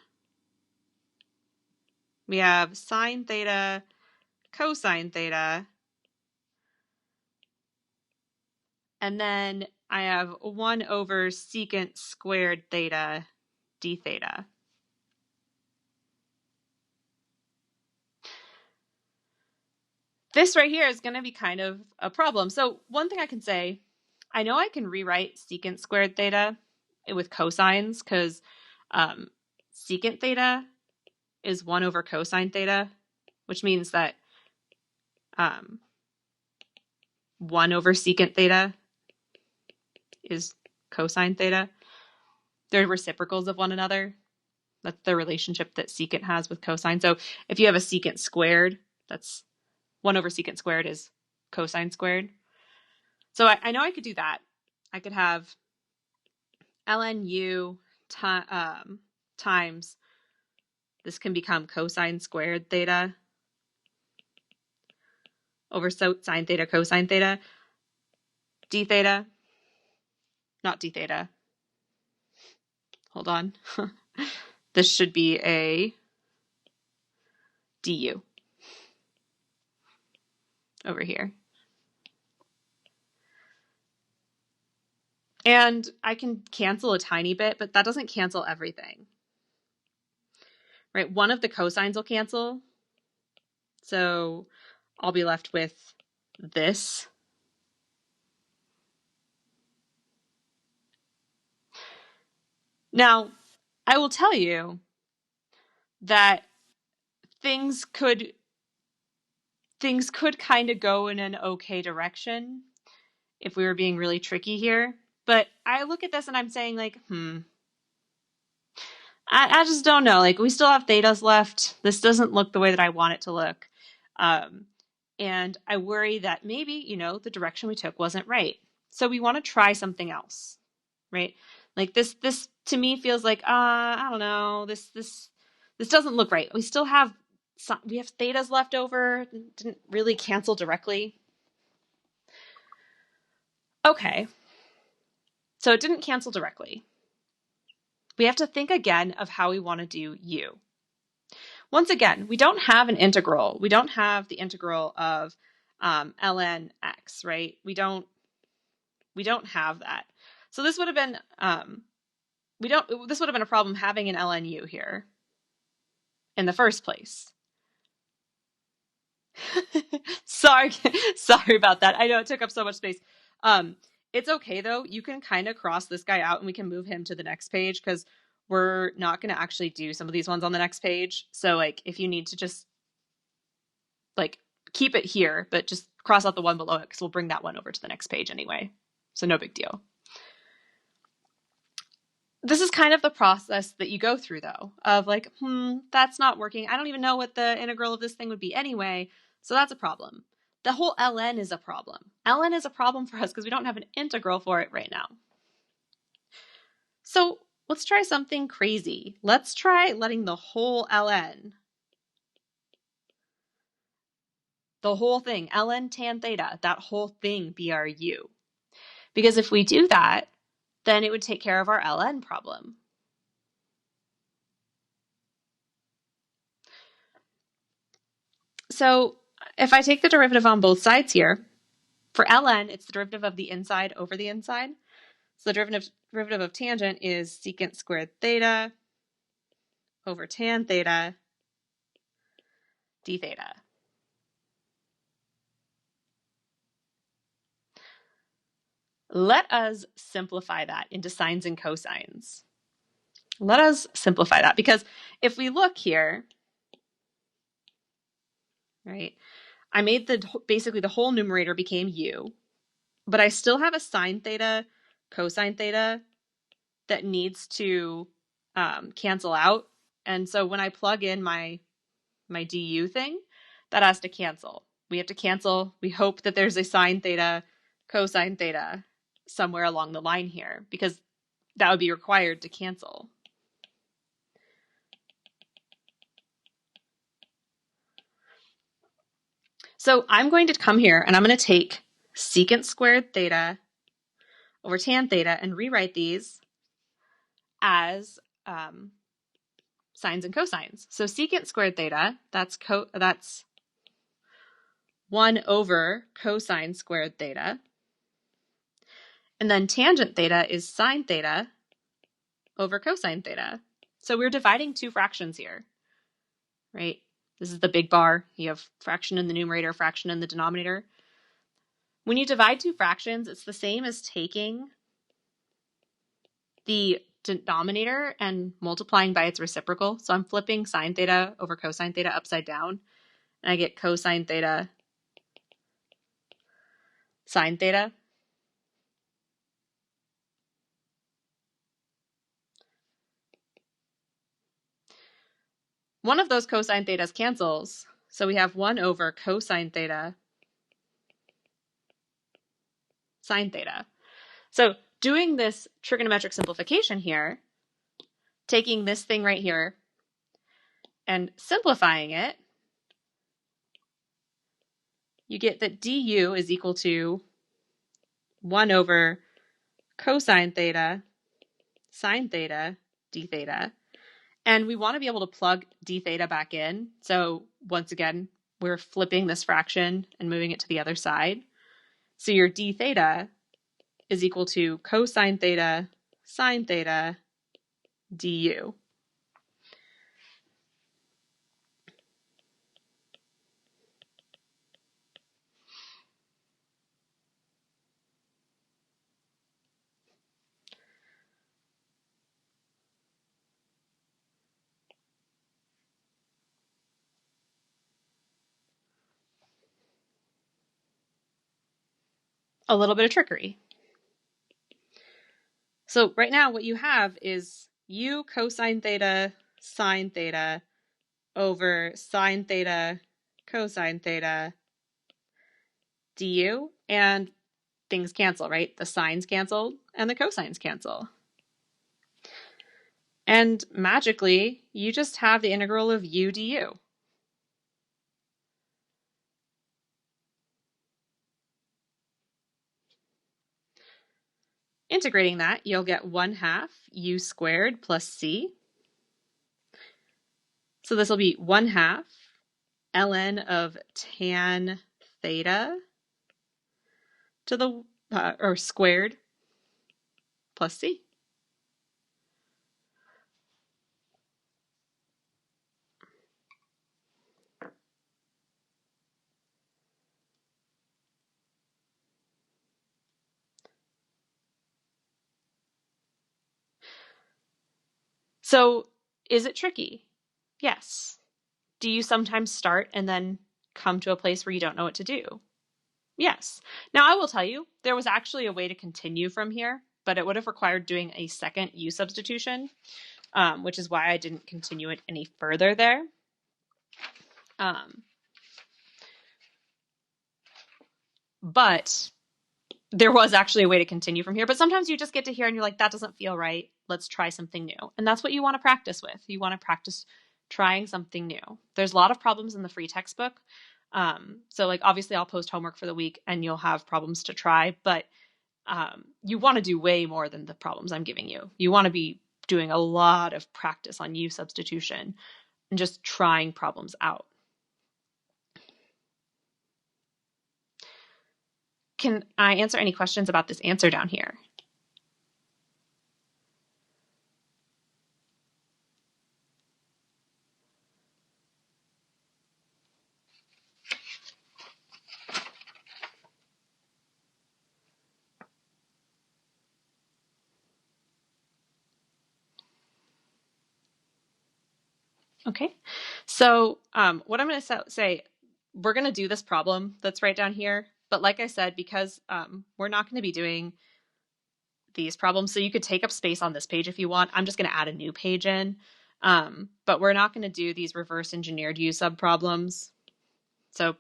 We have sine theta, cosine theta, and then I have 1 over secant squared theta d theta. This right here is going to be kind of a problem. So one thing I can say, I know I can rewrite secant squared theta with cosines because secant theta is 1 over cosine theta, which means that 1 over secant theta is cosine theta. They're reciprocals of one another. That's the relationship that secant has with cosine. So if you have a secant squared, that's 1 over secant squared is cosine squared. So I know I could do that. I could have ln u times, this can become cosine squared theta over sine theta cosine theta d theta, not d theta. Hold on. This should be a du over here. And I can cancel a tiny bit, but that doesn't cancel everything. Right? One of the cosines will cancel. So I'll be left with this. Now, I will tell you that things could kind of go in an okay direction if we were being really tricky here. But I look at this and I'm saying like, I just don't know. Like, we still have thetas left. This doesn't look the way that I want it to look. And I worry that maybe, you know, the direction we took wasn't right. So we want to try something else, right? Like this to me feels like, I don't know, this doesn't look right. We still have we have thetas left over. Didn't really cancel directly. Okay. So it didn't cancel directly. We have to think again of how we want to do u. Once again, we don't have an integral. We don't have the integral of ln x, right? We don't have that. So this would have been this would have been a problem having an ln u here in the first place. Sorry about that. I know it took up so much space. It's okay though. You can kind of cross this guy out and we can move him to the next page because we're not going to actually do some of these ones on the next page. So like if you need to just like keep it here, but just cross out the one below it because we'll bring that one over to the next page anyway. So no big deal. This is kind of the process that you go through though, of like, that's not working. I don't even know what the integral of this thing would be anyway. So that's a problem. The whole ln is a problem. ln is a problem for us because we don't have an integral for it right now. So let's try something crazy. Let's try letting the whole ln, the whole thing, ln tan theta, that whole thing be our u. Because if we do that, then it would take care of our ln problem. So if I take the derivative on both sides here, for ln, it's the derivative of the inside over the inside. So the derivative of tangent is secant squared theta over tan theta d theta. Let us simplify that into sines and cosines. Let us simplify that, because if we look here, right, I made basically the whole numerator became u, but I still have a sine theta, cosine theta that needs to cancel out. And so when I plug in my du thing, that has to cancel. We have to cancel. We hope that there's a sine theta, cosine theta somewhere along the line here, because that would be required to cancel. So I'm going to come here and I'm going to take secant squared theta over tan theta and rewrite these as sines and cosines. So secant squared theta, that's 1 over cosine squared theta. And then tangent theta is sine theta over cosine theta. So we're dividing two fractions here, right? This is the big bar. You have fraction in the numerator, fraction in the denominator. When you divide two fractions, it's the same as taking the denominator and multiplying by its reciprocal. So I'm flipping sine theta over cosine theta upside down, and I get cosine theta sine theta. One of those cosine thetas cancels, so we have 1 over cosine theta sine theta. So doing this trigonometric simplification here, taking this thing right here and simplifying it, you get that du is equal to 1 over cosine theta sine theta d theta. And we want to be able to plug d theta back in. So once again, we're flipping this fraction and moving it to the other side. So your d theta is equal to cosine theta sine theta du. A little bit of trickery. So right now what you have is u cosine theta sine theta over sine theta cosine theta du, and things cancel, right? The sines cancel and the cosines cancel. And magically, you just have the integral of u du. Integrating that, you'll get 1/2 u squared plus c. So this will be 1/2 ln of tan theta to the, or squared plus c. So is it tricky? Yes. Do you sometimes start and then come to a place where you don't know what to do? Yes. Now, I will tell you, there was actually a way to continue from here, but it would have required doing a second u substitution, which is why I didn't continue it any further there. But there was actually a way to continue from here. But sometimes you just get to here and you're like, that doesn't feel right. Let's try something new. And that's what you want to practice with. You want to practice trying something new. There's a lot of problems in the free textbook. So like obviously I'll post homework for the week and you'll have problems to try, but you want to do way more than the problems I'm giving you. You want to be doing a lot of practice on u substitution and just trying problems out. Can I answer any questions about this answer down here? Okay, so what I'm going to say, we're going to do this problem that's right down here. But like I said, because we're not going to be doing these problems, so you could take up space on this page if you want. I'm just going to add a new page in. But we're not going to do these reverse engineered U sub problems. So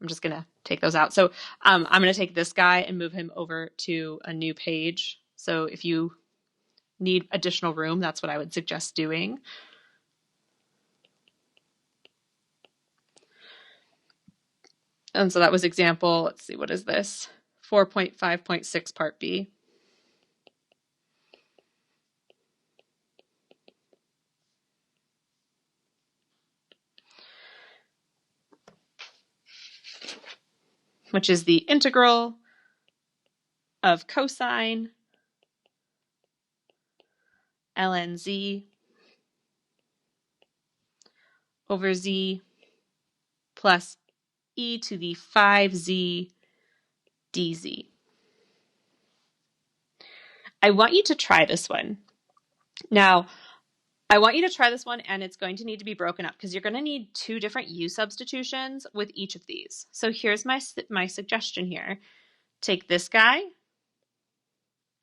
I'm just going to take those out. So I'm going to take this guy and move him over to a new page. So if you need additional room, that's what I would suggest doing. And so that was example, let's see, what is this? 4.5.6 part B. Which is the integral of cosine ln z over z plus e to the 5z dz. I want you to try this one. Now, I want you to try this one, and it's going to need to be broken up because you're going to need two different u substitutions with each of these. So here's my suggestion here. Take this guy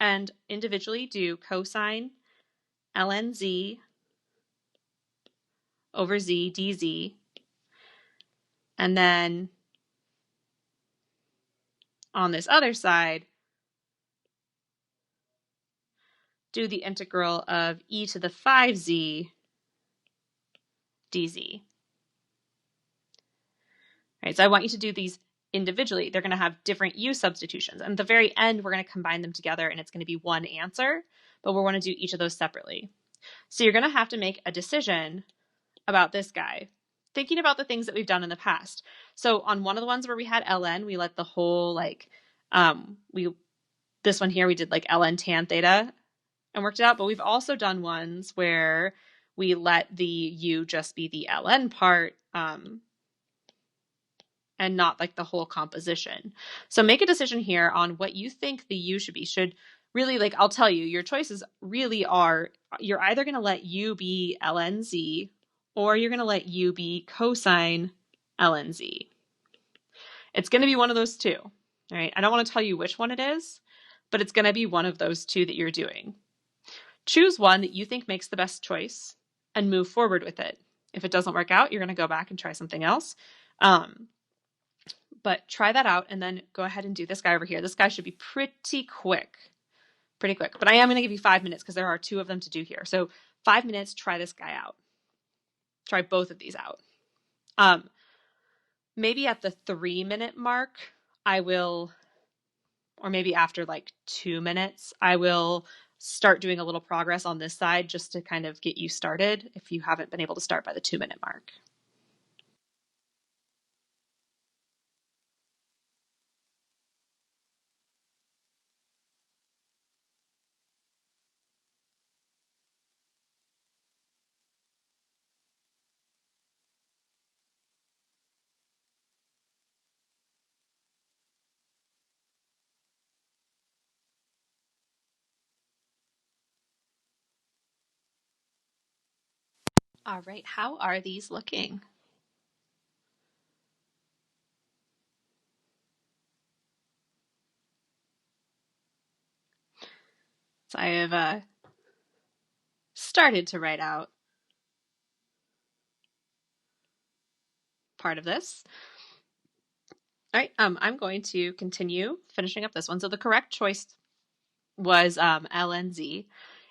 and individually do cosine ln z over z dz. And then on this other side, do the integral of e to the 5z dz. All right, so I want you to do these individually. They're going to have different u substitutions. And at the very end, we're going to combine them together, and it's going to be one answer, but we'll want to do each of those separately. So you're going to have to make a decision about this guy, thinking about the things that we've done in the past. So on one of the ones where we had ln, we let the whole, this one here, we did like ln tan theta and worked it out, but we've also done ones where we let the u just be the ln part, and not like the whole composition. So make a decision here on what you think the u should be. Should really, like, I'll tell you, your choices really are, you're either going to let u be ln z, or you're going to let u be cosine ln z. It's going to be one of those two. All right. I don't want to tell you which one it is, but it's going to be one of those two that you're doing. Choose one that you think makes the best choice and move forward with it. If it doesn't work out, you're going to go back and try something else. But try that out and then go ahead and do this guy over here. This guy should be pretty quick. But I am going to give you 5 minutes because there are two of them to do here. So 5 minutes, try this guy out. Try both of these out. Maybe at the 3-minute mark, I will, or maybe after like 2 minutes, I will start doing a little progress on this side just to kind of get you started if you haven't been able to start by the 2-minute mark. All right, how are these looking? So I have started to write out part of this. All right, I'm going to continue finishing up this one. So the correct choice was ln z.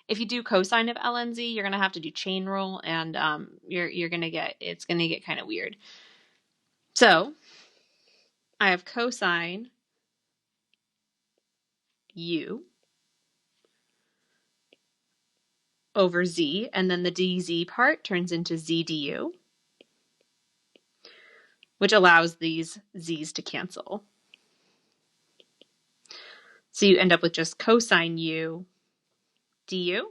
If you do cosine of ln z, you're going to have to do chain rule, and it's going to get kind of weird. So I have cosine u over z, and then the dz part turns into z du, which allows these z's to cancel. So you end up with just cosine u du,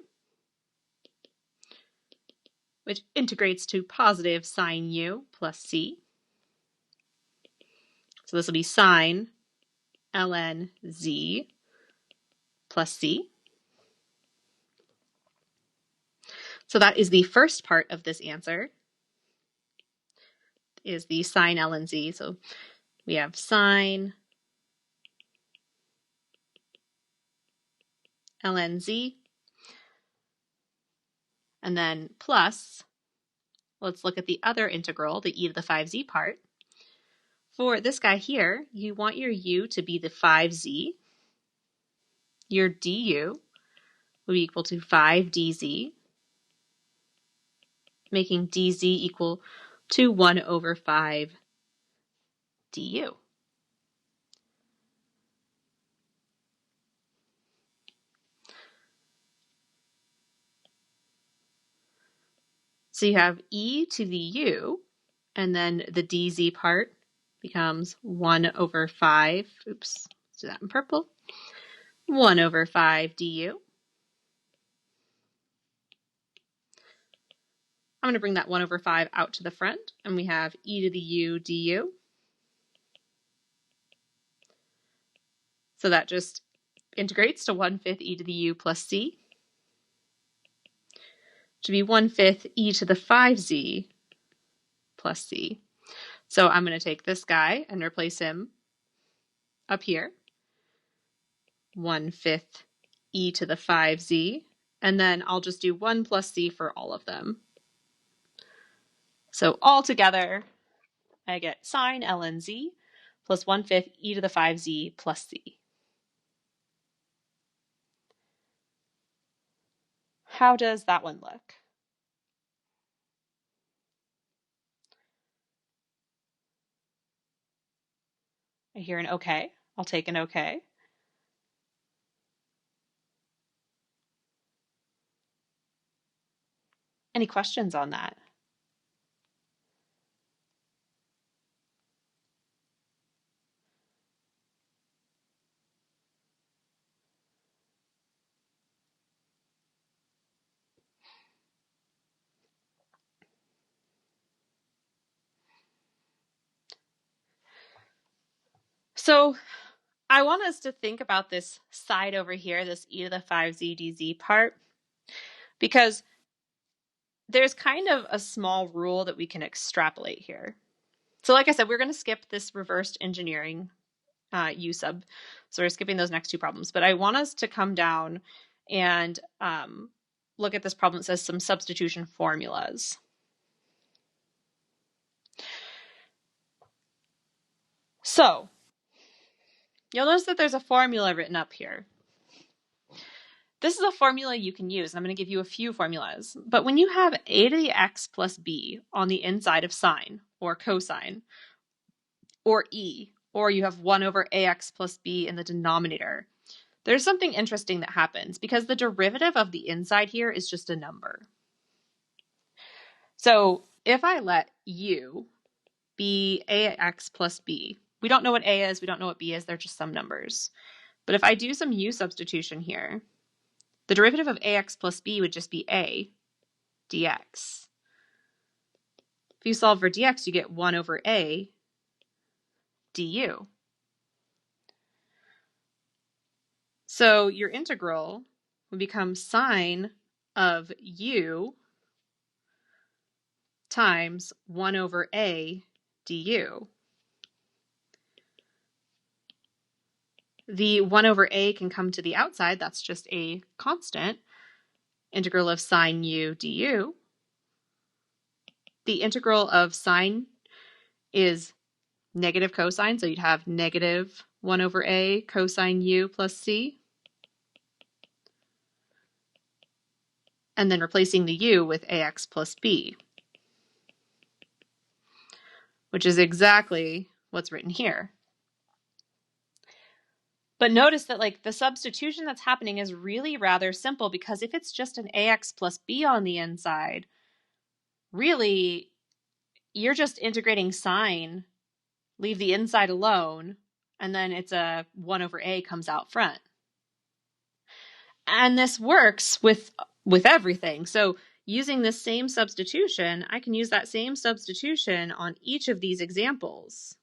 which integrates to positive sine u plus c. So this will be sine ln z plus c. So that is the first part of this answer, is the sine ln z. So we have sine ln z, and then plus, let's look at the other integral, the e to the 5z part. For this guy here, you want your u to be the 5z. Your du will be equal to 5dz, making dz equal to 1 over 5 du. So you have e to the u, and then the dz part becomes 1 over 5, oops, let's do that in purple, 1 over 5 du. I'm going to bring that 1 over 5 out to the front, and we have e to the u du. So that just integrates to 1/5 e to the u plus c, to be 1/5 e to the 5z plus c. So I'm going to take this guy and replace him up here, 1/5 e to the 5z, and then I'll just do 1 plus c for all of them. So all together, I get sine ln z plus 1/5 e to the 5z plus c. How does that one look? I hear an okay. I'll take an okay. Any questions on that? So I want us to think about this side over here, this e to the 5z dz part, because there's kind of a small rule that we can extrapolate here. So like I said, we're going to skip this reversed engineering U sub. So we're skipping those next two problems. But I want us to come down and look at this problem that says some substitution formulas. So you'll notice that there's a formula written up here. This is a formula you can use, and I'm going to give you a few formulas. But when you have a to the x plus b on the inside of sine or cosine or e, or you have 1 over ax plus b in the denominator, there's something interesting that happens because the derivative of the inside here is just a number. So if I let u be ax plus b, we don't know what a is, we don't know what b is, they're just some numbers. But if I do some u substitution here, the derivative of ax plus b would just be a dx. If you solve for dx, you get 1 over a du. So your integral would become sine of u times 1 over a du. The 1 over a can come to the outside. That's just a constant. Integral of sine u du. The integral of sine is negative cosine, so you'd have negative 1 over a cosine u plus c. And then replacing the u with ax plus b, which is exactly what's written here. But notice that like the substitution that's happening is really rather simple, because if it's just an ax plus b on the inside, really you're just integrating sine, leave the inside alone, and then it's a 1 over a comes out front. And this works with everything. So using this same substitution, I can use that same substitution on each of these examples.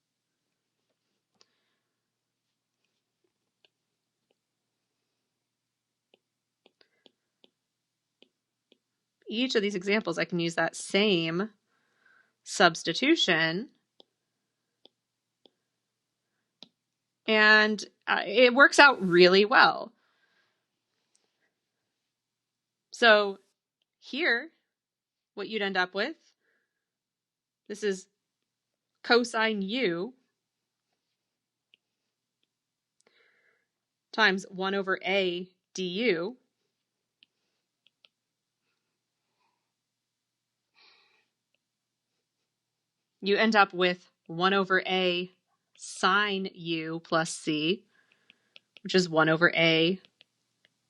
each of these examples, I can use that same substitution, and it works out really well. So here, what you'd end up with, this is cosine u times 1 over a du. You end up with 1 over a sine u plus c, which is 1 over a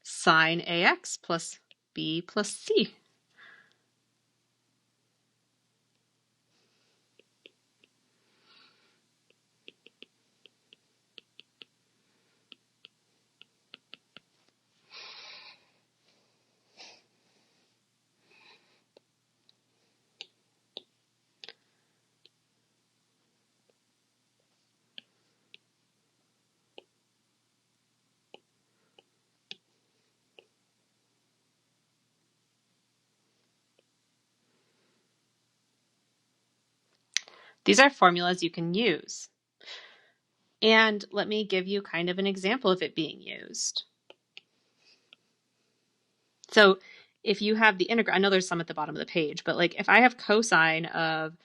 sine ax plus b plus c. These are formulas you can use. And let me give you kind of an example of it being used. So if you have the integral, I know there's some at the bottom of the page, but like if I have cosine of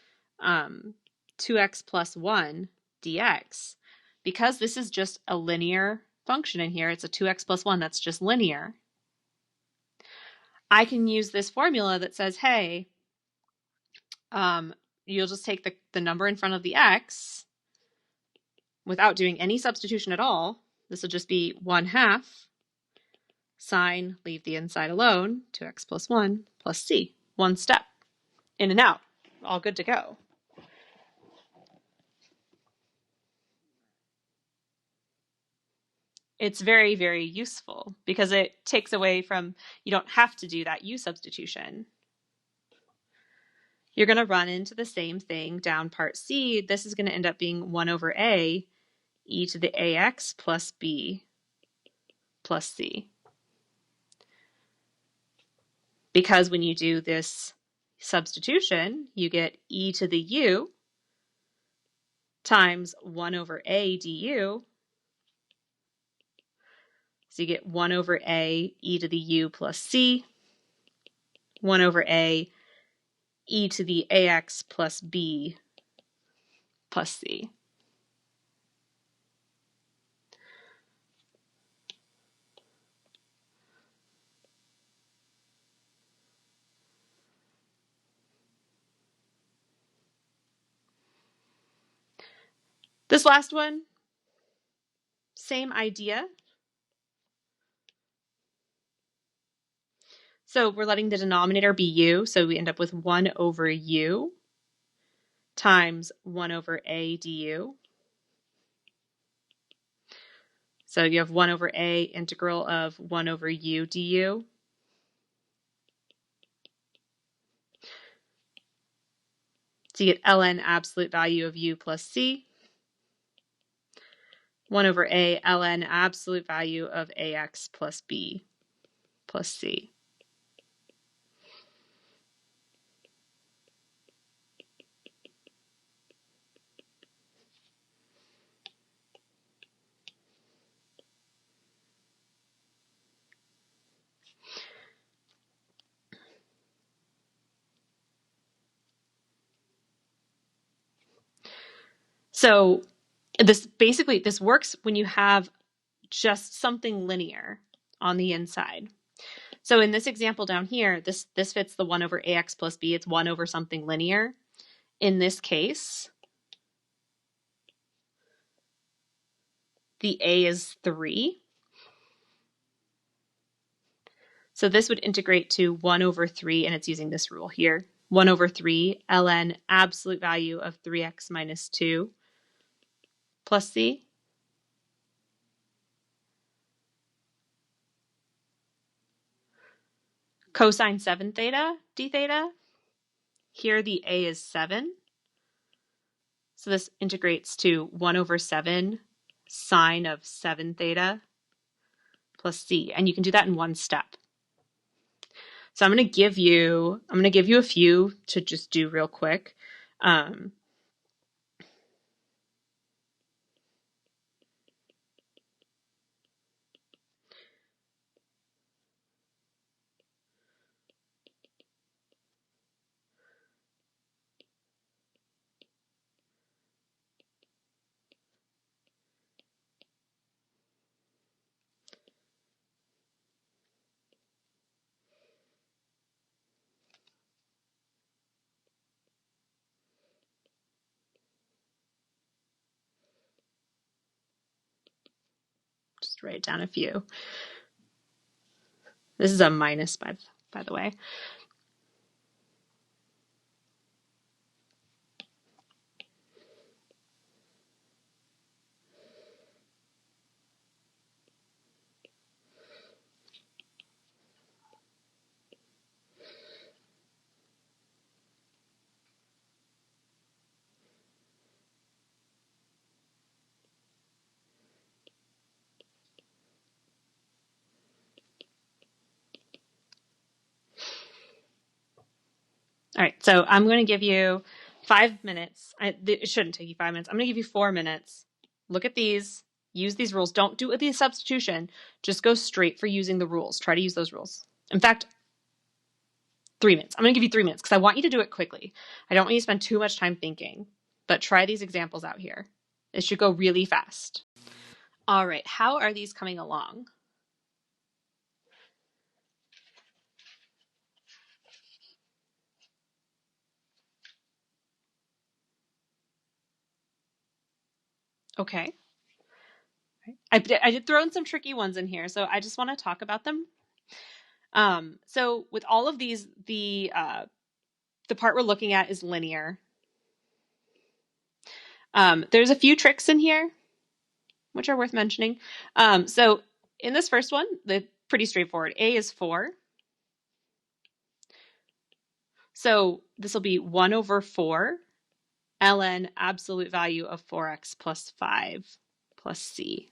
2x plus 1 dx, because this is just a linear function in here, it's a 2x plus 1, that's just linear, I can use this formula that says, hey, you'll just take the number in front of the x without doing any substitution at all. This will just be 1/2 sine, leave the inside alone, 2x plus 1 plus c. One step, in and out, all good to go. It's very, very useful because it takes away from, you don't have to do that u substitution. You're going to run into the same thing down part C. This is going to end up being 1 over a e to the ax plus b plus c. Because when you do this substitution, you get e to the u times 1 over a du. So you get 1 over a e to the u plus c, 1 over a e to the ax plus b plus c. This last one, same idea. So we're letting the denominator be u, so we end up with 1 over u times 1 over a du. So you have 1 over a integral of 1 over u du. So you get ln absolute value of u plus c, 1 over a ln absolute value of ax plus b plus c. So this works when you have just something linear on the inside. So in this example down here, this fits the 1 over ax plus b. It's 1 over something linear. In this case, the a is 3. So this would integrate to 1 over 3, and it's using this rule here. 1 over 3 ln absolute value of 3x minus 2 plus c. Cosine 7 theta d theta. Here the a is 7. So this integrates to 1 over 7 sine of 7 theta plus c. And you can do that in one step. So I'm going to give you a few to just do real quick. Just write down a few. This is a minus, by the way. All right, so I'm going to give you 5 minutes. It shouldn't take you 5 minutes. I'm going to give you 4 minutes. Look at these. Use these rules. Don't do it with the substitution. Just go straight for using the rules. Try to use those rules. In fact, 3 minutes. I'm going to give you 3 minutes because I want you to do it quickly. I don't want you to spend too much time thinking. But try these examples out here. It should go really fast. All right, how are these coming along? Okay. I did throw in some tricky ones in here, so I just want to talk about them. So with all of these, the part we're looking at is linear. There's a few tricks in here, which are worth mentioning. So in this first one, they're pretty straightforward. A is 4. So this will be 1 over 4 ln absolute value of 4x plus 5 plus c.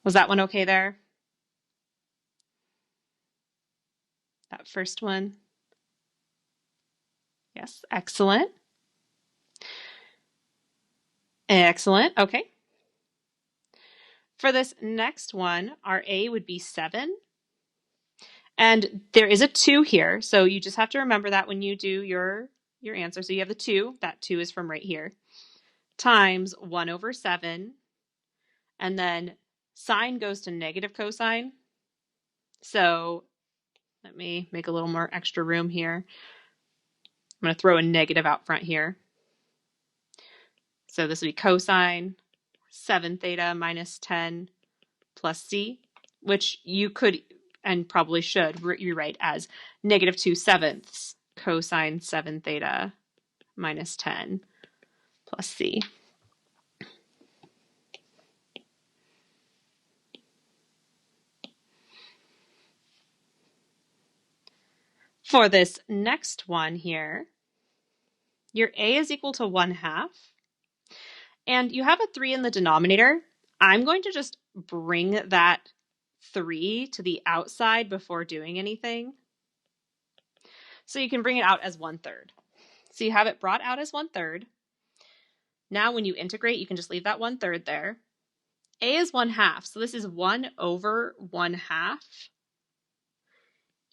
Was that one okay there? That first one? Yes, excellent. Excellent, okay. For this next one, our A would be 7. And there is a 2 here, so you just have to remember that when you do your answer. So you have the 2, that 2 is from right here, times 1 over 7, and then sine goes to negative cosine. So let me make a little more extra room here. I'm going to throw a negative out front here. So this will be cosine 7 theta minus 10 plus c, which you could and probably should rewrite as negative 2/7 cosine 7 theta minus 10 plus c. For this next one here, your a is equal to 1/2, and you have a 3 in the denominator. I'm going to just bring that 3 to the outside before doing anything. So you can bring it out as 1/3. So you have it brought out as 1/3. Now when you integrate, you can just leave that 1/3 there. A is 1/2, so this is 1 over 1/2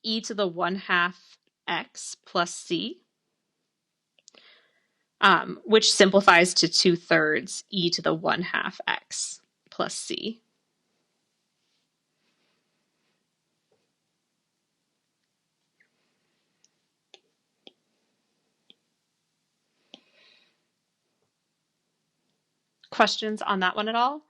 e to the 1/2 x plus c, which simplifies to 2/3 e to the 1/2 x plus c. Questions on that one at all?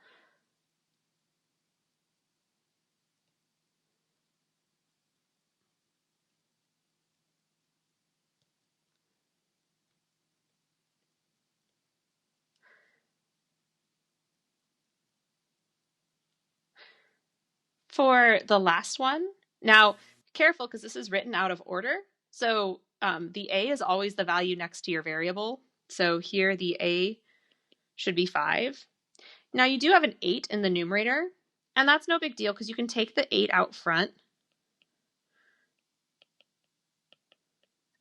For the last one, now careful because this is written out of order. So the a is always the value next to your variable. So here the a should be 5. Now you do have an 8 in the numerator. And that's no big deal because you can take the 8 out front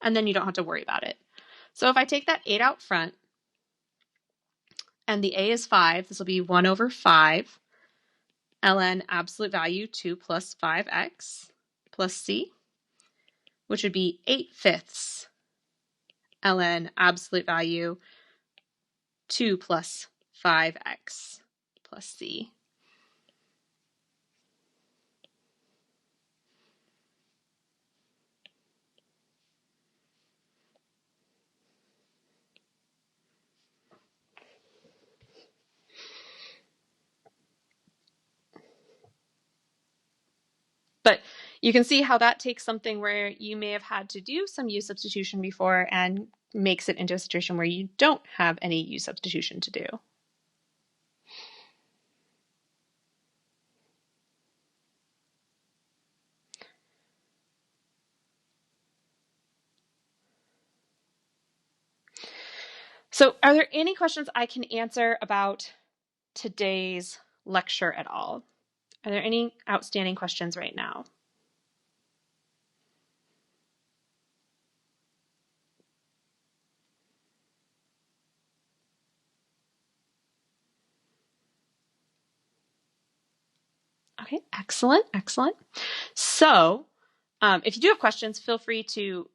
and then you don't have to worry about it. So if I take that 8 out front and the a is 5, this will be 1 over 5 ln absolute value 2 plus 5x plus c, which would be 8/5 ln absolute value 2 plus 5x plus c. But you can see how that takes something where you may have had to do some u substitution before and makes it into a situation where you don't have any u substitution to do. So are there any questions I can answer about today's lecture at all? Are there any outstanding questions right now? Okay, excellent, excellent. So if you do have questions, feel free to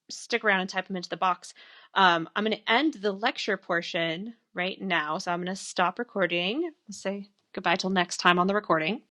stick around and type them into the box. I'm going to end the lecture portion right now. So I'm going to stop recording. Say goodbye till next time on the recording.